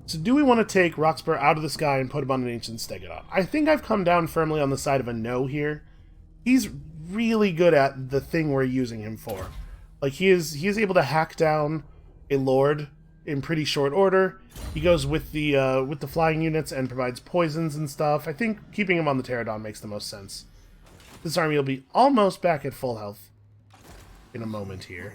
So do we want to take Roxburgh out of the sky and put him on an ancient stegodon? I think I've come down firmly on the side of a no here. He's really good at the thing we're using him for. Like, he is able to hack down a lord in pretty short order. He goes with the flying units and provides poisons and stuff. I think keeping him on the Pterodon makes the most sense. This army will be almost back at full health in a moment here.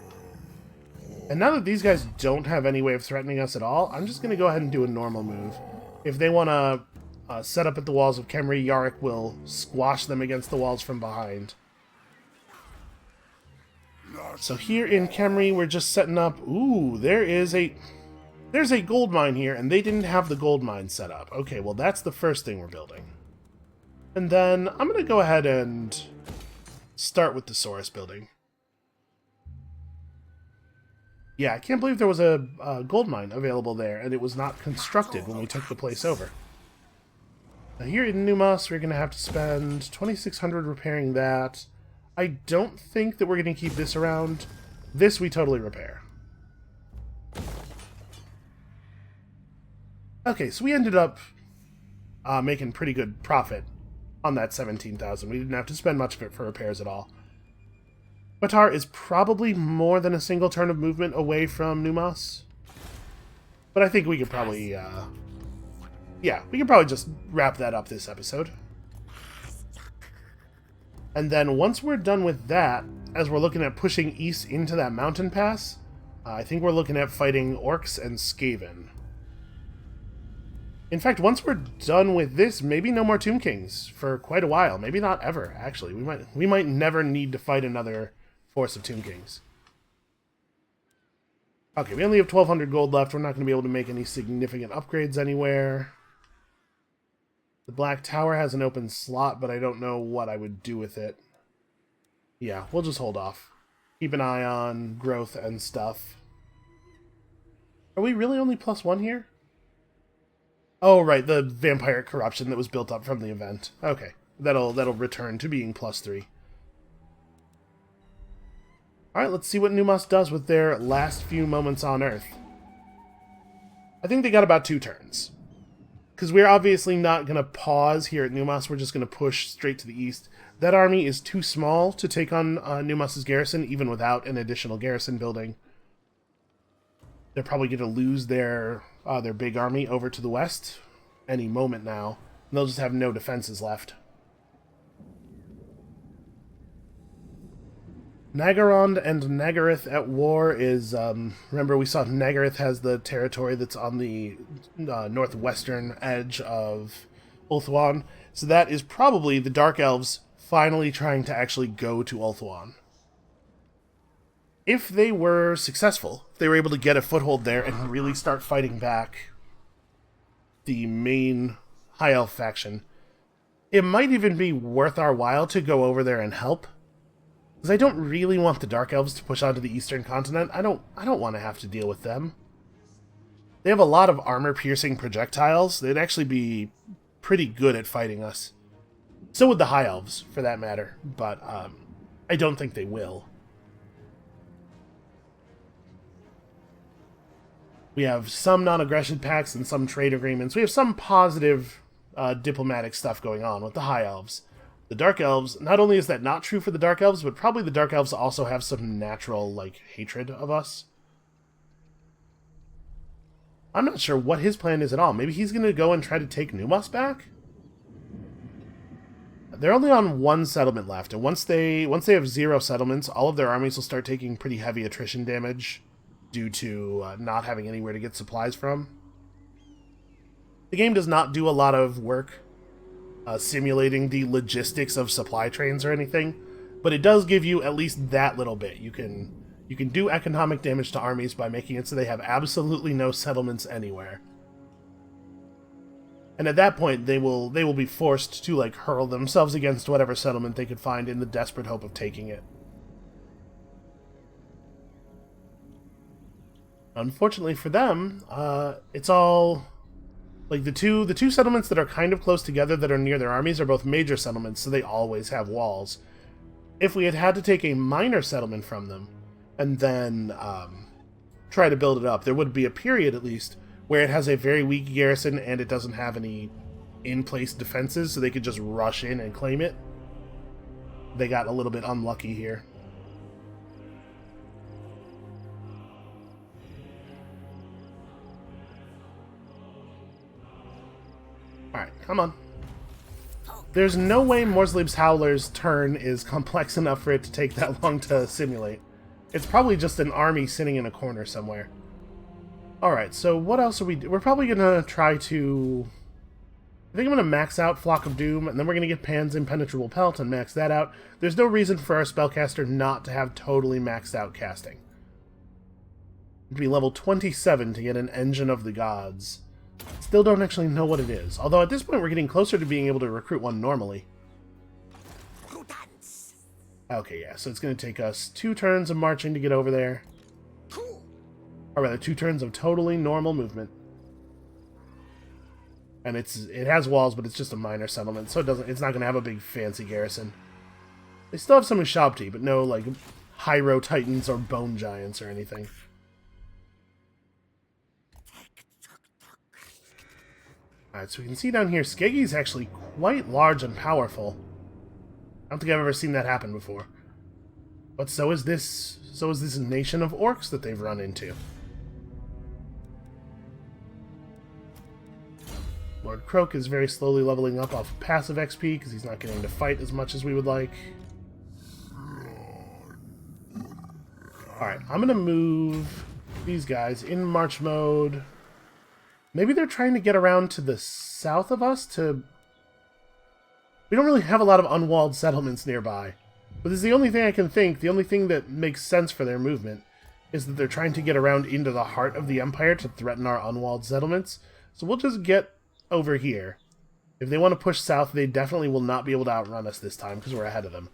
And now that these guys don't have any way of threatening us at all, I'm just going to go ahead and do a normal move. If they want to set up at the walls of Khemri, Yarick will squash them against the walls from behind. So here in Khemri, we're just setting up... Ooh, there's a gold mine here, and they didn't have the gold mine set up. Okay, well, that's the first thing we're building. And then I'm going to go ahead and start with the Saurus building. Yeah, I can't believe there was a gold mine available there, and it was not constructed when we took the place over. Now here in Numas, we're going to have to spend 2,600 repairing that. I don't think that we're going to keep this around. This we totally repair. Okay, so we ended up making pretty good profit on that 17,000. We didn't have to spend much of it for repairs at all. Batar is probably more than a single turn of movement away from Numas. But I think we could probably, yeah, we could probably just wrap that up this episode. And then once we're done with that, as we're looking at pushing east into that mountain pass, I think we're looking at fighting orcs and Skaven. In fact, once we're done with this, maybe no more Tomb Kings for quite a while. Maybe not ever, actually. We might never need to fight another force of Tomb Kings. Okay, we only have 1,200 gold left. We're not going to be able to make any significant upgrades anywhere. The Black Tower has an open slot, but I don't know what I would do with it. Yeah, we'll just hold off. Keep an eye on growth and stuff. Are we really only +1 here? Oh, right, the vampire corruption that was built up from the event. Okay, that'll return to being +3. Alright, let's see what Numas does with their last few moments on Earth. I think they got about 2 turns. Because we're obviously not going to pause here at Numas, we're just going to push straight to the east. That army is too small to take on Numas' garrison, even without an additional garrison building. They're probably going to lose their big army over to the west any moment now. And they'll just have no defenses left. Naggarond and Naggareth at war is, remember we saw Naggareth has the territory that's on the northwestern edge of Ulthuan. So that is probably the Dark Elves finally trying to actually go to Ulthuan. if they were successful, if they were able to get a foothold there and really start fighting back the main High Elf faction, it might even be worth our while to go over there and help. Because I don't really want the Dark Elves to push onto the Eastern Continent. I don't want to have to deal with them. They have a lot of armor-piercing projectiles. They'd actually be pretty good at fighting us. So would the High Elves, for that matter. But I don't think they will. We have some non-aggression pacts and some trade agreements. We have some positive diplomatic stuff going on with the High Elves. The Dark Elves, not only is that not true for the Dark Elves, but probably the Dark Elves also have some natural, like, hatred of us. I'm not sure what his plan is at all. Maybe he's going to go and try to take Numos back? They're only on one settlement left, and once they have 0 settlements, all of their armies will start taking pretty heavy attrition damage due to not having anywhere to get supplies from. The game does not do a lot of work simulating the logistics of supply trains or anything, but it does give you at least that little bit. You can do economic damage to armies by making it so they have absolutely no settlements anywhere. And at that point, they will be forced to, like, hurl themselves against whatever settlement they could find in the desperate hope of taking it. Unfortunately for them, it's all... Like, the two settlements that are kind of close together that are near their armies are both major settlements, so they always have walls. If we had to take a minor settlement from them, and then try to build it up, there would be a period, at least, where it has a very weak garrison and it doesn't have any in-place defenses, so they could just rush in and claim it. They got a little bit unlucky here. Alright, come on. There's no way Morsleb's Howler's turn is complex enough for it to take that long to simulate. It's probably just an army sitting in a corner somewhere. Alright, so what else are we... We're probably going to try to... I think I'm going to max out Flock of Doom, and then we're going to get Pan's Impenetrable Pelt and max that out. There's no reason for our Spellcaster not to have totally maxed out casting. It'd be level 27 to get an Engine of the Gods. Still don't actually know what it is. Although at this point we're getting closer to being able to recruit one normally. Okay, yeah, so it's going to take us 2 turns of marching to get over there. Or rather, 2 turns of totally normal movement. And it has walls, but it's just a minor settlement, so it's not going to have a big fancy garrison. They still have some Ushabti, but no, like, Hyro Titans or Bone Giants or anything. Alright, so we can see down here, Skegi's actually quite large and powerful. I don't think I've ever seen that happen before. But so is this nation of orcs that they've run into. Lord Croak is very slowly leveling up off of passive XP because he's not getting to fight as much as we would like. Alright, I'm going to move these guys in march mode. Maybe they're trying to get around to the south of us to... We don't really have a lot of unwalled settlements nearby. But this is the only thing I can think, the only thing that makes sense for their movement, is that they're trying to get around into the heart of the Empire to threaten our unwalled settlements. So we'll just get over here. If they want to push south, they definitely will not be able to outrun us this time, because we're ahead of them.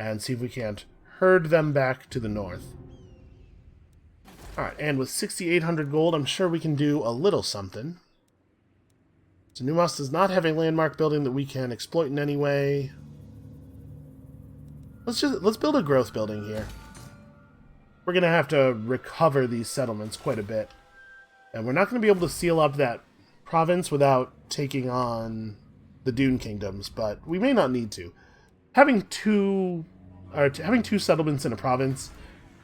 And see if we can't herd them back to the north. Alright, and with 6,800 gold, I'm sure we can do a little something. So Numos does not have a landmark building that we can exploit in any way. Let's build a growth building here. We're going to have to recover these settlements quite a bit. And we're not going to be able to seal up that province without taking on the Dune Kingdoms, but we may not need to. Having two settlements in a province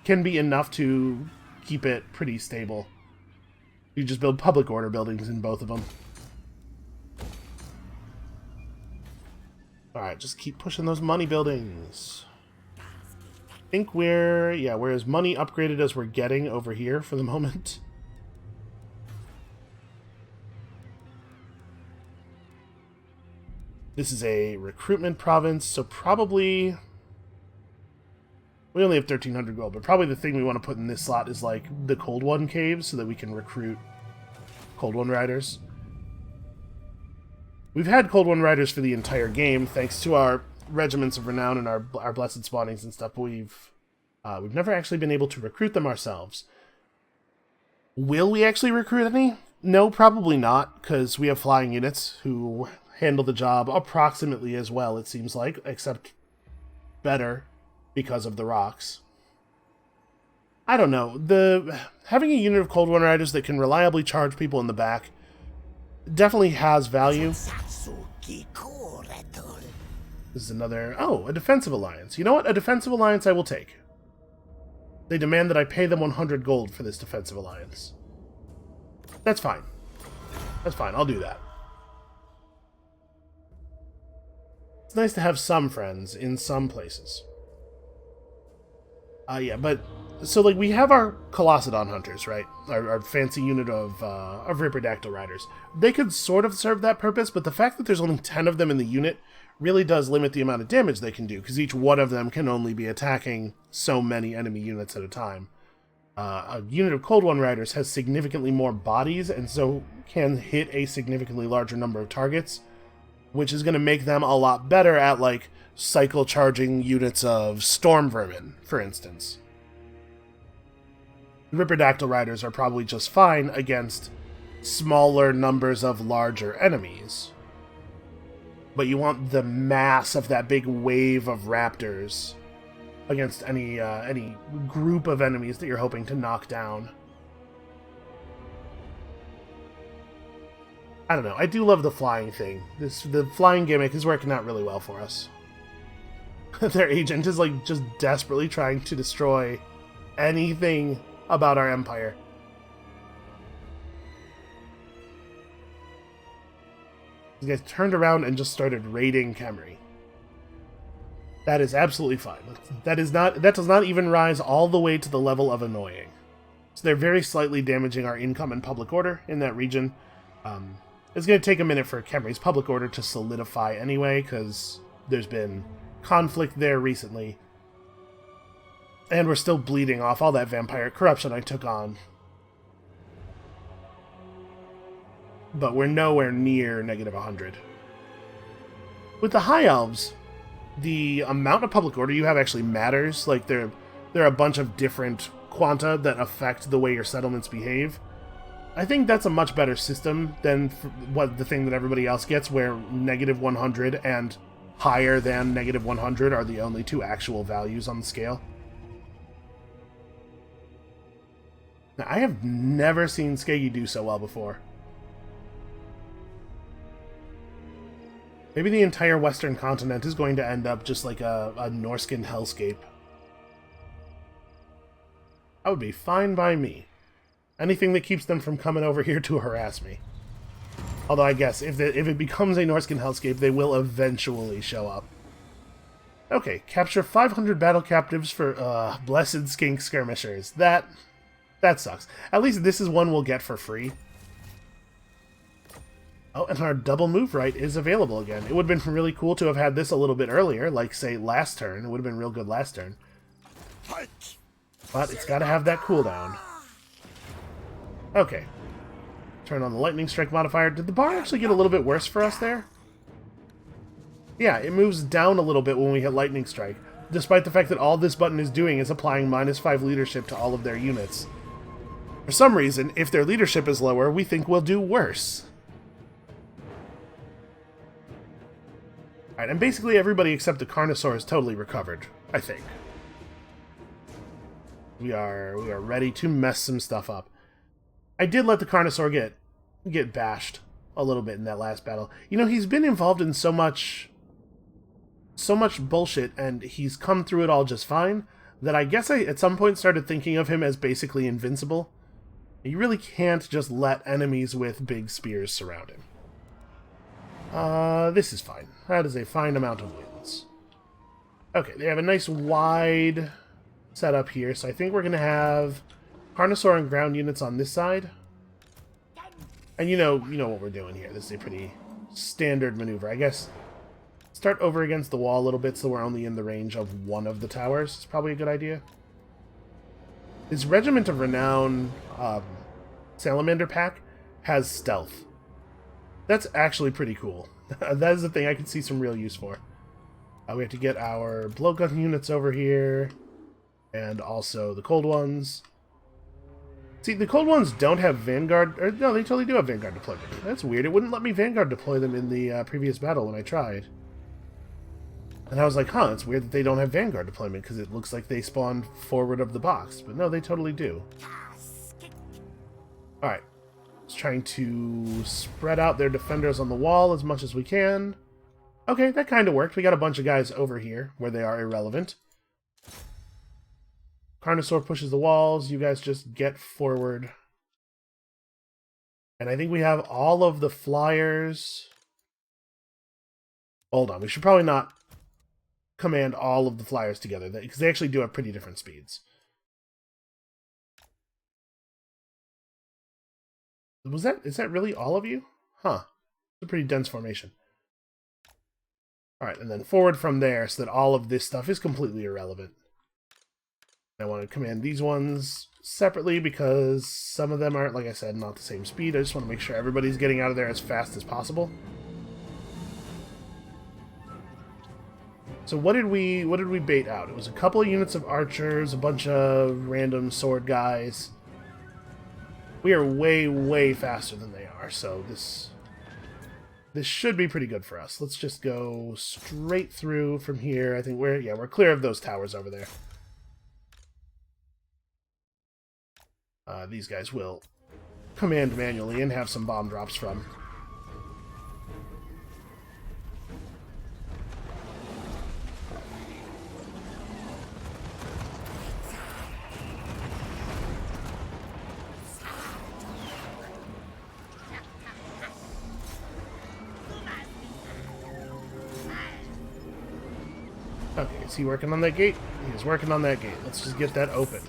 can be enough to keep it pretty stable. You just build public order buildings in both of them. Alright, just keep pushing those money buildings. I think we're as money upgraded as we're getting over here for the moment. This is a recruitment province, so probably... We only have 1,300 gold, but probably the thing we want to put in this slot is, like, the Cold One caves, so that we can recruit Cold One riders. We've had Cold One riders for the entire game, thanks to our regiments of renown and our blessed spawnings and stuff, but we've never actually been able to recruit them ourselves. Will we actually recruit any? No, probably not, because we have flying units who handle the job approximately as well, it seems like, except better because of the rocks. I don't know. Having a unit of Cold One riders that can reliably charge people in the back definitely has value. This is another... Oh, a defensive alliance. You know what? A defensive alliance I will take. They demand that I pay them 100 gold for this defensive alliance. That's fine. That's fine. I'll do that. It's nice to have some friends in some places. Yeah, but... So, like, we have our Colossedon hunters, right? Our fancy unit of Ripperdactyl riders. They could sort of serve that purpose, but the fact that there's only 10 of them in the unit really does limit the amount of damage they can do, because each one of them can only be attacking so many enemy units at a time. A unit of Cold One riders has significantly more bodies, and so can hit a significantly larger number of targets, which is going to make them a lot better at, like, cycle charging units of Storm Vermin, for instance. Ripperdactyl riders are probably just fine against smaller numbers of larger enemies. But you want the mass of that big wave of raptors against any group of enemies that you're hoping to knock down. I don't know. I do love the flying thing. The flying gimmick is working out really well for us. Their agent is, like, just desperately trying to destroy anything about our empire. These guys turned around and just started raiding Khemri. That is absolutely fine. That does not even rise all the way to the level of annoying. So they're very slightly damaging our income and public order in that region. It's going to take a minute for Khemri's public order to solidify anyway, because there's been conflict there recently. And we're still bleeding off all that vampire corruption I took on. But we're nowhere near negative 100. With the High Elves, the amount of public order you have actually matters. Like, there are a bunch of different quanta that affect the way your settlements behave. I think that's a much better system than the thing that everybody else gets, where negative 100 and higher than negative 100 are the only two actual values on the scale. Now, I have never seen Skeggy do so well before. Maybe the entire western continent is going to end up just like a Norskin hellscape. That would be fine by me. Anything that keeps them from coming over here to harass me. Although I guess if it becomes a Norskin hellscape, they will eventually show up. Okay, capture 500 battle captives for blessed skink skirmishers. That sucks. At least this is one we'll get for free. Oh, and our double move right is available again. It would have been really cool to have had this a little bit earlier, like, say, last turn. It would have been real good last turn. But it's got to have that cooldown. Okay. Turn on the lightning strike modifier. Did the bar actually get a little bit worse for us there? Yeah, it moves down a little bit when we hit lightning strike, despite the fact that all this button is doing is applying -5 leadership to all of their units. For some reason, if their leadership is lower, we think we'll do worse. Alright, and basically everybody except the Carnosaur is totally recovered, I think. We are ready to mess some stuff up. I did let the Carnosaur get bashed a little bit in that last battle. You know, he's been involved in so much bullshit, and he's come through it all just fine, that I guess I at some point started thinking of him as basically invincible. You really can't just let enemies with big spears surround him. This is fine. That is a fine amount of wins. Okay, they have a nice wide setup here, so I think we're going to have Carnosaur and ground units on this side. And you know what we're doing here. This is a pretty standard maneuver. I guess Start over against the wall a little bit so we're only in the range of one of the towers. It's probably a good idea. His Regiment of Renown Salamander pack has stealth. That's actually pretty cool. That is the thing I can see some real use for. We have to get our blowgun units over here, and also the cold ones. See, the cold ones don't have Vanguard, or no, they totally do have Vanguard deployment. That's weird. It wouldn't let me Vanguard deploy them in the previous battle when I tried. And I was like, huh, it's weird that they don't have Vanguard deployment, because it looks like they spawned forward of the box. But no, they totally do. Alright. Just trying to spread out their defenders on the wall as much as we can. Okay, that kind of worked. We got a bunch of guys over here, where they are irrelevant. Carnosaur pushes the walls. You guys just get forward. And I think we have all of the flyers. Hold on, we should probably not command all of the flyers together, because they actually do have pretty different speeds. Is that really all of you? Huh. It's a pretty dense formation. Alright, and then forward from there so that all of this stuff is completely irrelevant. I want to command these ones separately because some of them are, like I said, not the same speed. I just want to make sure everybody's getting out of there as fast as possible. So what did we bait out? It was a couple of units of archers, a bunch of random sword guys. We are way, way faster than they are, so this should be pretty good for us. Let's just go straight through from here. I think we're clear of those towers over there. These guys will command manually and have some bomb drops from. Okay, is he working on that gate? He is working on that gate. Let's just get that open.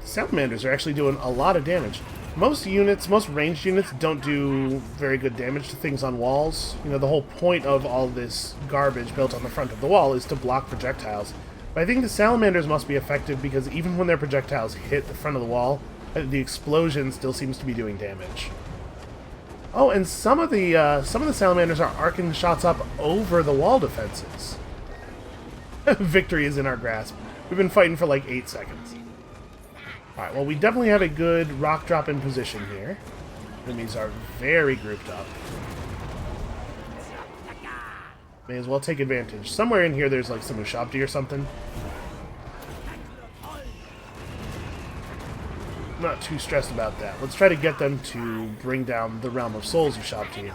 Salamanders are actually doing a lot of damage. Most ranged units don't do very good damage to things on walls. You know, the whole point of all this garbage built on the front of the wall is to block projectiles. But I think the Salamanders must be effective because even when their projectiles hit the front of the wall, the explosion still seems to be doing damage. Oh, and some of the Salamanders are arcing shots up over the wall defenses. Victory is in our grasp. We've been fighting for like 8 seconds. Alright, well, we definitely have a good rock drop in position here. Enemies are very grouped up. May as well take advantage. Somewhere in here there's like some Ushabti or something. I'm not too stressed about that. Let's try to get them to bring down the Realm of Souls Ushabti.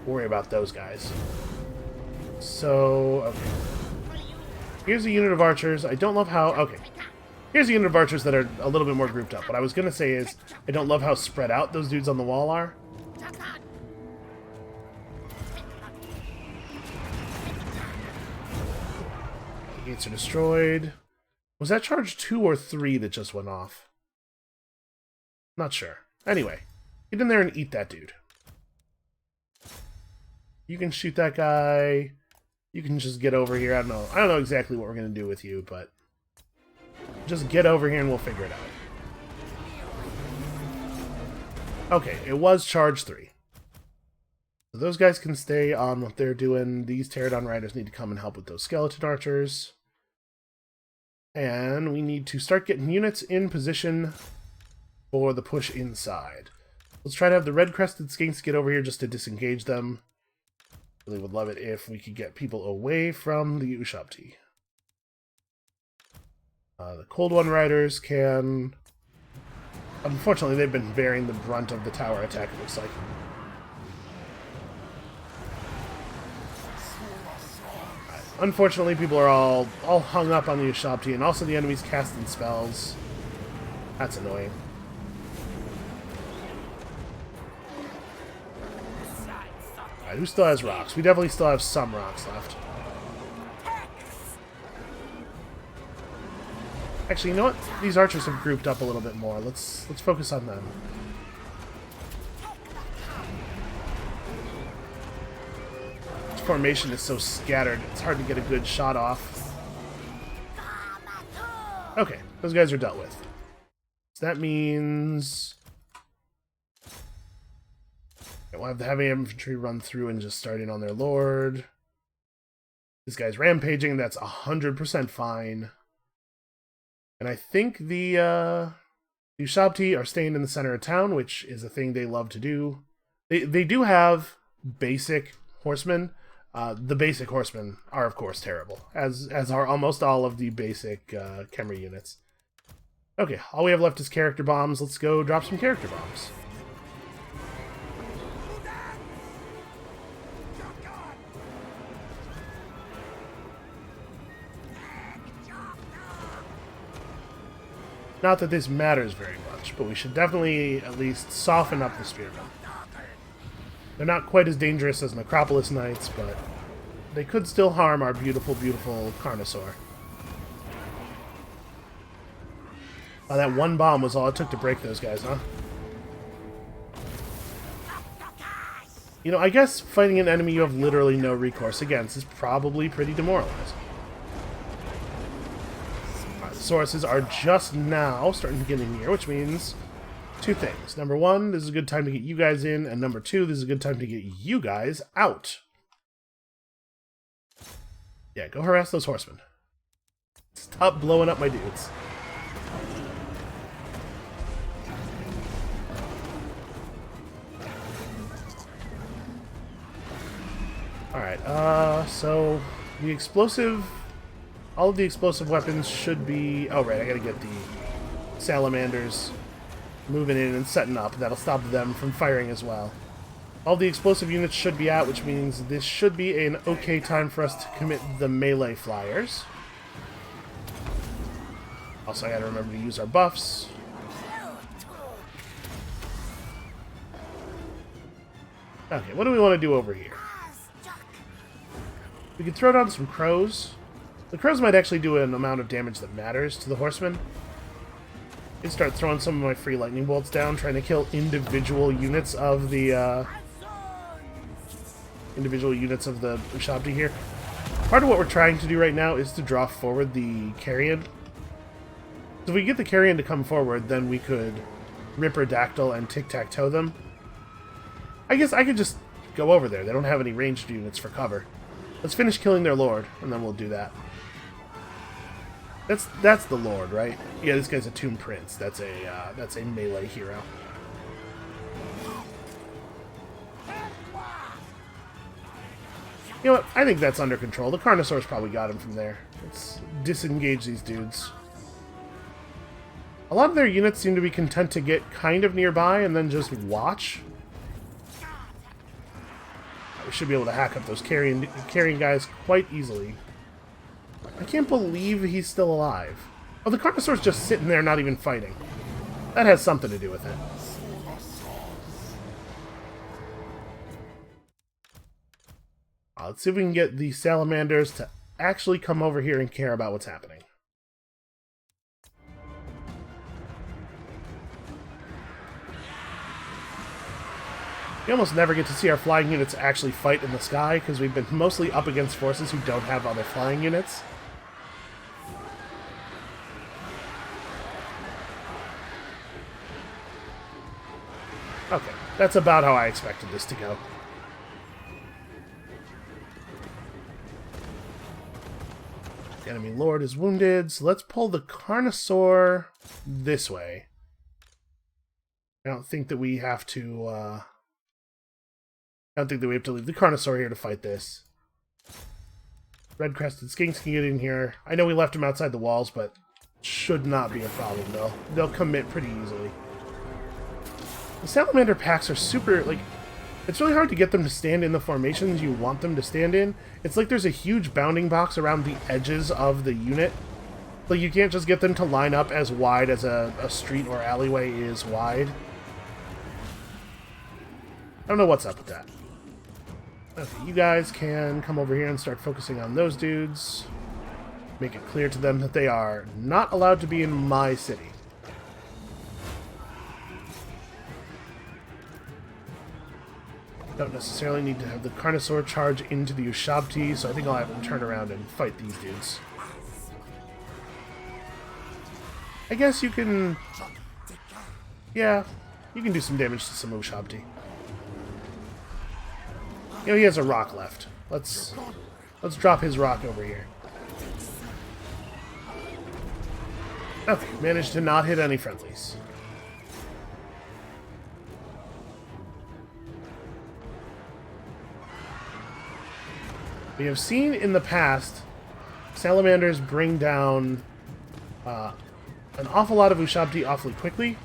Worry about those guys. So, okay. Here's a unit of archers. I don't love how... Okay. Here's a unit of archers that are a little bit more grouped up. What I was going to say is, I don't love how spread out those dudes on the wall are. The gates are destroyed. Was that charge 2 or 3 that just went off? Not sure. Anyway, get in there and eat that dude. You can shoot that guy. You can just get over here. I don't know exactly what we're going to do with you, but... just get over here and we'll figure it out. Okay, it was charge 3. So those guys can stay on what they're doing. These Pterodon Riders need to come and help with those skeleton archers. And we need to start getting units in position for the push inside. Let's try to have the red-crested skinks get over here just to disengage them. Really would love it if we could get people away from the Ushabti. The Cold One Riders can... Unfortunately, they've been bearing the brunt of the tower attack, it looks like. Unfortunately, people are all hung up on the Ushabti, and also the enemy's casting spells. That's annoying. Alright, who still has rocks? We definitely still have some rocks left. Actually, you know what? These archers have grouped up a little bit more. Let's focus on them. This formation is so scattered, it's hard to get a good shot off. Okay, those guys are dealt with. So that means... we'll have the heavy infantry run through and just start in on their lord. This guy's rampaging, that's 100% fine. And I think the Ushabti are staying in the center of town, which is a thing they love to do. They do have basic horsemen. The basic horsemen are, of course, terrible, as are almost all of the basic Khemri units. Okay, all we have left is character bombs. Let's go drop some character bombs. Not that this matters very much, but we should definitely at least soften up the spearmen. They're not quite as dangerous as Necropolis Knights, but they could still harm our beautiful, beautiful Carnosaur. That one bomb was all it took to break those guys, huh? You know, I guess fighting an enemy you have literally no recourse against is probably pretty demoralizing. Sources are just now starting to get in here, which means two things. Number one, this is a good time to get you guys in, and number two, this is a good time to get you guys out. Yeah, go harass those horsemen. Stop blowing up my dudes. Alright, so the explosive... all of the explosive weapons should be... oh, right, I gotta get the salamanders moving in and setting up. That'll stop them from firing as well. All the explosive units should be out, which means this should be an okay time for us to commit the melee flyers. Also, I gotta remember to use our buffs. Okay, what do we want to do over here? We could throw down some crows. The crows might actually do an amount of damage that matters to the horsemen. I start throwing some of my free lightning bolts down, trying to kill individual units of the Ushabti here. Part of what we're trying to do right now is to draw forward the carrion. So if we get the carrion to come forward, then we could Ripperdactyl and Tiktaq'to them. I guess I could just go over there. They don't have any ranged units for cover. Let's finish killing their lord, and then we'll do that. That's the lord, right? Yeah, this guy's a Tomb Prince. That's a melee hero. You know what? I think that's under control. The Carnosaur's probably got him from there. Let's disengage these dudes. A lot of their units seem to be content to get kind of nearby and then just watch. We should be able to hack up those carrying guys quite easily. I can't believe he's still alive. Oh, the Carnosaur's just sitting there not even fighting. That has something to do with it. Let's see if we can get the salamanders to actually come over here and care about what's happening. We almost never get to see our flying units actually fight in the sky, because we've been mostly up against forces who don't have other flying units. Okay, that's about how I expected this to go. The enemy lord is wounded, so let's pull the Carnosaur this way. I don't think that we have to, I don't think that we have to leave the Carnosaur here to fight this. Red-crested skinks can get in here. I know we left them outside the walls, but should not be a problem, though. They'll commit pretty easily. The salamander packs are super, like... it's really hard to get them to stand in the formations you want them to stand in. It's like there's a huge bounding box around the edges of the unit. Like, you can't just get them to line up as wide as a street or alleyway is wide. I don't know what's up with that. Okay, you guys can come over here and start focusing on those dudes. Make it clear to them that they are not allowed to be in my city. Don't necessarily need to have the Carnosaur charge into the Ushabti, so I think I'll have him turn around and fight these dudes. I guess you can... Yeah, you can do some damage to some Ushabti. You know, he has a rock left. Let's drop his rock over here. Okay, managed to not hit any friendlies. We have seen in the past salamanders bring down an awful lot of Ushabti awfully quickly,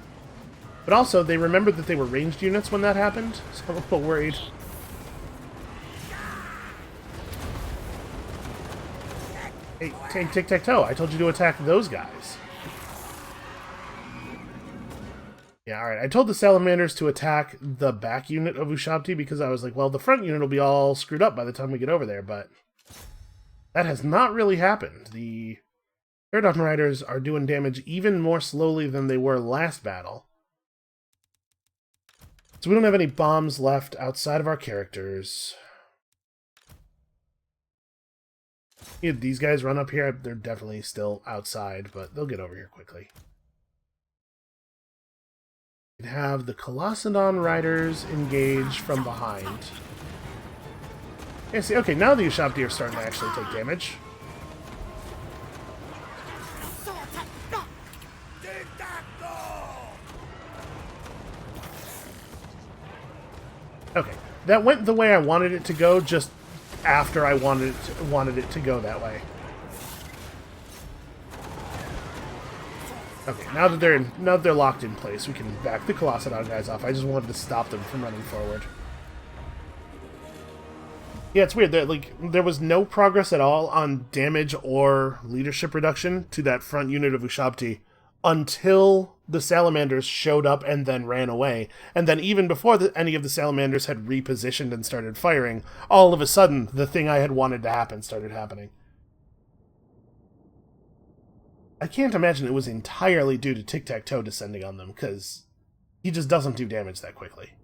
but also they remembered that they were ranged units when that happened, so I'm a little worried. Hey, Tiktaq'to, I told you to attack those guys. Yeah, alright. I told the salamanders to attack the back unit of Ushabti because I was like, well, the front unit will be all screwed up by the time we get over there, but that has not really happened. The Pterodon Riders are doing damage even more slowly than they were last battle. So we don't have any bombs left outside of our characters. Yeah, these guys run up here. They're definitely still outside, but they'll get over here quickly. Have the Colossadon Riders engage from behind. Yeah, see, okay, now the Ushabti are starting to actually take damage. Okay, that went the way I wanted it to go, just after I wanted it to go that way. Okay, now that they're locked in place, we can back the Colossadon guys off. I just wanted to stop them from running forward. Yeah, it's weird that there was no progress at all on damage or leadership reduction to that front unit of Ushabti until the salamanders showed up and then ran away. And then even before any of the salamanders had repositioned and started firing, all of a sudden the thing I had wanted to happen started happening. I can't imagine it was entirely due to Tiktaq'to descending on them, because he just doesn't do damage that quickly.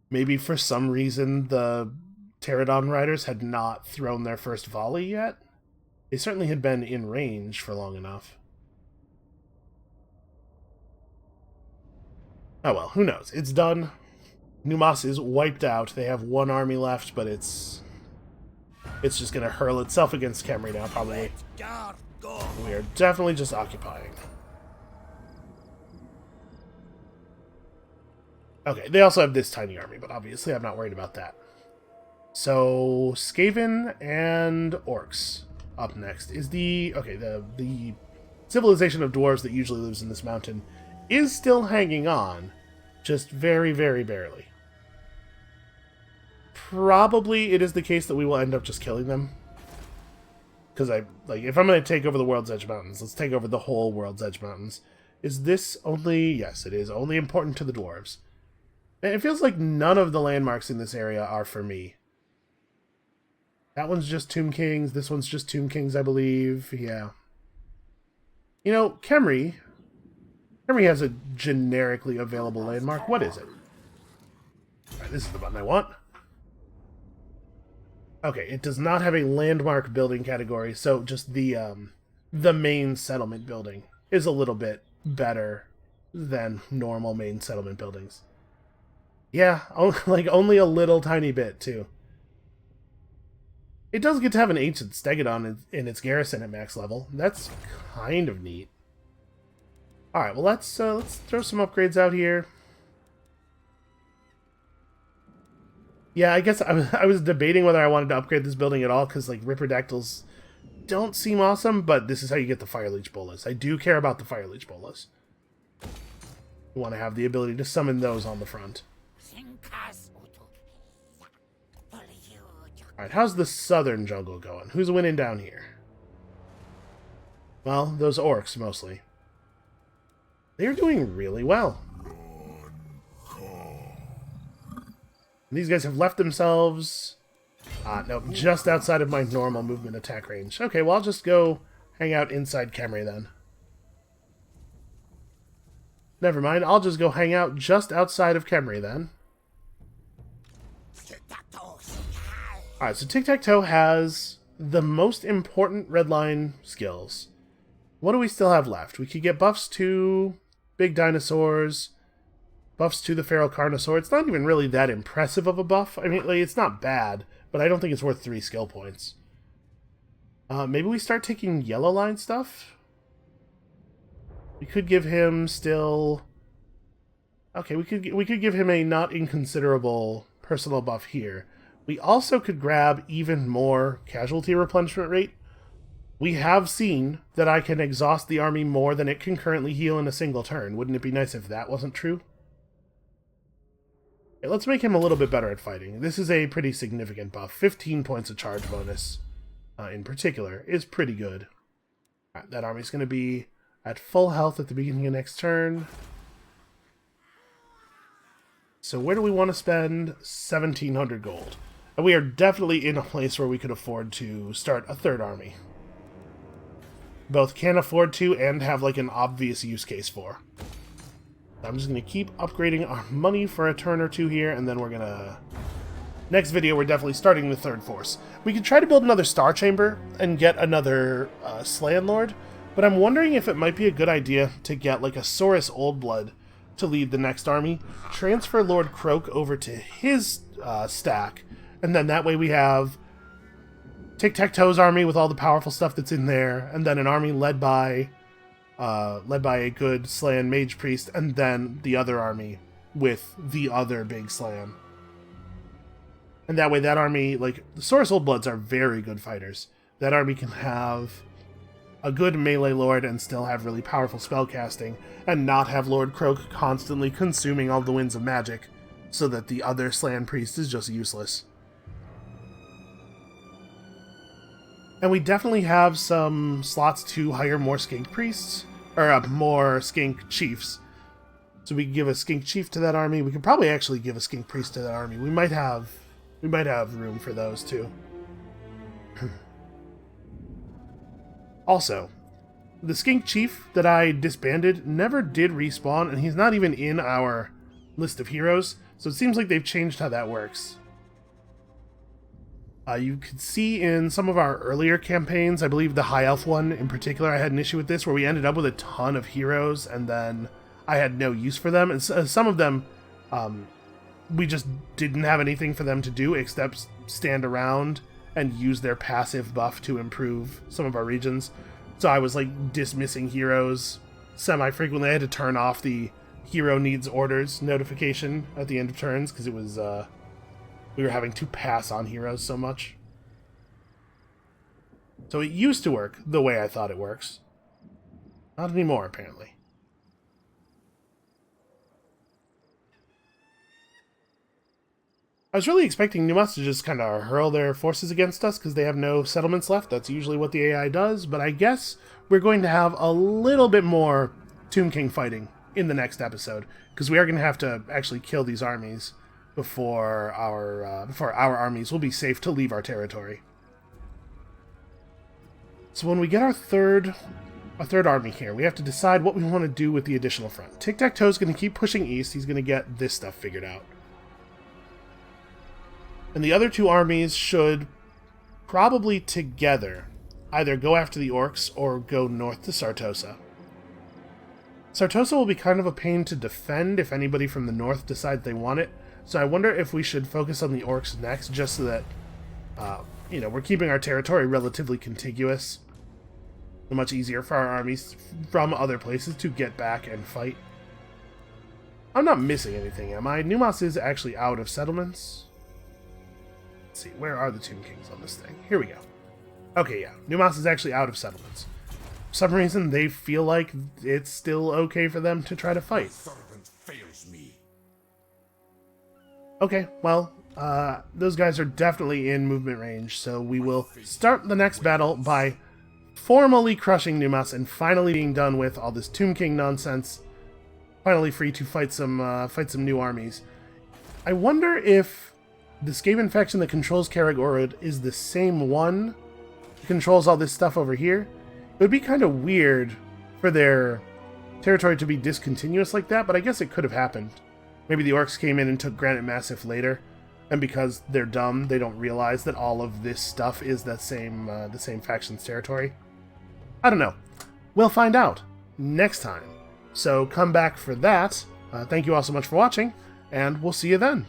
Maybe for some reason the Pterodon Riders had not thrown their first volley yet? They certainly had been in range for long enough. Oh well, who knows? It's done. Numas is wiped out. They have one army left, but it's just going to hurl itself against Khemri now, probably. We are definitely just occupying. Okay, they also have this tiny army, but obviously I'm not worried about that. So, Skaven and Orcs up next. Is the civilization of dwarves that usually lives in this mountain is still hanging on, just very, very barely. Probably it is the case that we will end up just killing them. Because if I'm going to take over the World's Edge Mountains, let's take over the whole World's Edge Mountains. Is this only... Yes, it is only important to the dwarves. And it feels like none of the landmarks in this area are for me. That one's just Tomb Kings. This one's just Tomb Kings, I believe. Yeah. You know, Khemri has a generically available landmark. What is it? Alright, this is the button I want. Okay, it does not have a landmark building category, so just the main settlement building is a little bit better than normal main settlement buildings. Yeah, only a little tiny bit, too. It does get to have an ancient stegodon in its garrison at max level. That's kind of neat. Alright, well let's throw some upgrades out here. Yeah, I guess I was debating whether I wanted to upgrade this building at all, because, Ripperdactyls don't seem awesome, but this is how you get the Fire Leech Bolas. I do care about the Fire Leech Bolas. You want to have the ability to summon those on the front. Alright, how's the southern jungle going? Who's winning down here? Well, those orcs, mostly. They're doing really well. These guys have left themselves Nope, just outside of my normal movement attack range. Okay, well, I'll just go hang out inside Khemri then. Never mind, I'll just go hang out just outside of Khemri then. Alright, so Tic-Tac-Toe has the most important redline skills. What do we still have left? We could get buffs to big dinosaurs, buffs to the feral carnosaur. It's not even really that impressive of a buff. I mean, like, it's not bad, but I don't think it's worth 3 skill points. Maybe we start taking yellow line stuff? We could give him still... Okay, we could give him a not inconsiderable personal buff here. We also could grab even more casualty replenishment rate. We have seen that I can exhaust the army more than it can currently heal in a single turn. Wouldn't it be nice if that wasn't true? Okay, let's make him a little bit better at fighting. This is a pretty significant buff. 15 points of charge bonus, in particular, is pretty good. All right, that army's going to be at full health at the beginning of next turn. So where do we want to spend 1,700 gold? And we are definitely in a place where we could afford to start a third army. Both can afford to and have like an obvious use case for. I'm just going to keep upgrading our money for a turn or two here, and then we're going to... Next video, we're definitely starting the third force. We could try to build another Star Chamber and get another Slan Lord, but I'm wondering if it might be a good idea to get like a Saurus Oldblood to lead the next army, transfer Lord Croak over to his stack, and then that way we have Tic-Tac-Toe's army with all the powerful stuff that's in there, and then an army led by a good Slan Mage Priest, and then the other army with the other big Slan. And that way that army, like, the Saurus Oldbloods are very good fighters. That army can have a good melee lord and still have really powerful spellcasting, and not have Lord Croak constantly consuming all the winds of magic, so that the other Slan Priest is just useless. And we definitely have some slots to hire more Skink Priests, or more Skink Chiefs. So we can give a Skink Chief to that army. We could probably actually give a Skink Priest to that army. We might have room for those too. Also, the Skink Chief that I disbanded never did respawn, and he's not even in our list of heroes, so it seems like they've changed how that works. You could see in some of our earlier campaigns, I believe the High Elf one in particular, I had an issue with this, where we ended up with a ton of heroes, and then I had no use for them, and some of them, we just didn't have anything for them to do except stand around and use their passive buff to improve some of our regions. So I was like dismissing heroes semi-frequently. I had to turn off the hero needs orders notification at the end of turns because it was we were having to pass on heroes so much. So it used to work the way I thought it works. Not anymore, apparently. I was really expecting Numas to just kind of hurl their forces against us because they have no settlements left. That's usually what the AI does, but I guess we're going to have a little bit more Tomb King fighting in the next episode, because we are going to have to actually kill these armies before our armies will be safe to leave our territory. So when we get our third army here, we have to decide what we want to do with the additional front. Tic-Tac-Toe is going to keep pushing east. He's going to get this stuff figured out. And the other two armies should probably together either go after the orcs or go north to Sartosa. Sartosa will be kind of a pain to defend if anybody from the north decides they want it, so I wonder if we should focus on the orcs next, just so that, we're keeping our territory relatively contiguous. Much easier for our armies from other places to get back and fight. I'm not missing anything, am I? Numas is actually out of settlements. Let's see, where are the Tomb Kings on this thing? Here we go. Okay, yeah, Numas is actually out of settlements. For some reason, they feel like it's still okay for them to try to fight. Okay, well, those guys are definitely in movement range, so we will start the next battle by formally crushing Numas and finally being done with all this Tomb King nonsense. Finally free to fight some new armies. I wonder if the Skaven faction that controls Karagorod is the same one that controls all this stuff over here, it would be kind of weird for their territory to be discontinuous like that, but I guess it could have happened. Maybe the orcs came in and took Granite Massif later, and because they're dumb, they don't realize that all of this stuff is the same faction's territory. I don't know. We'll find out next time. So come back for that. Thank you all so much for watching, and we'll see you then.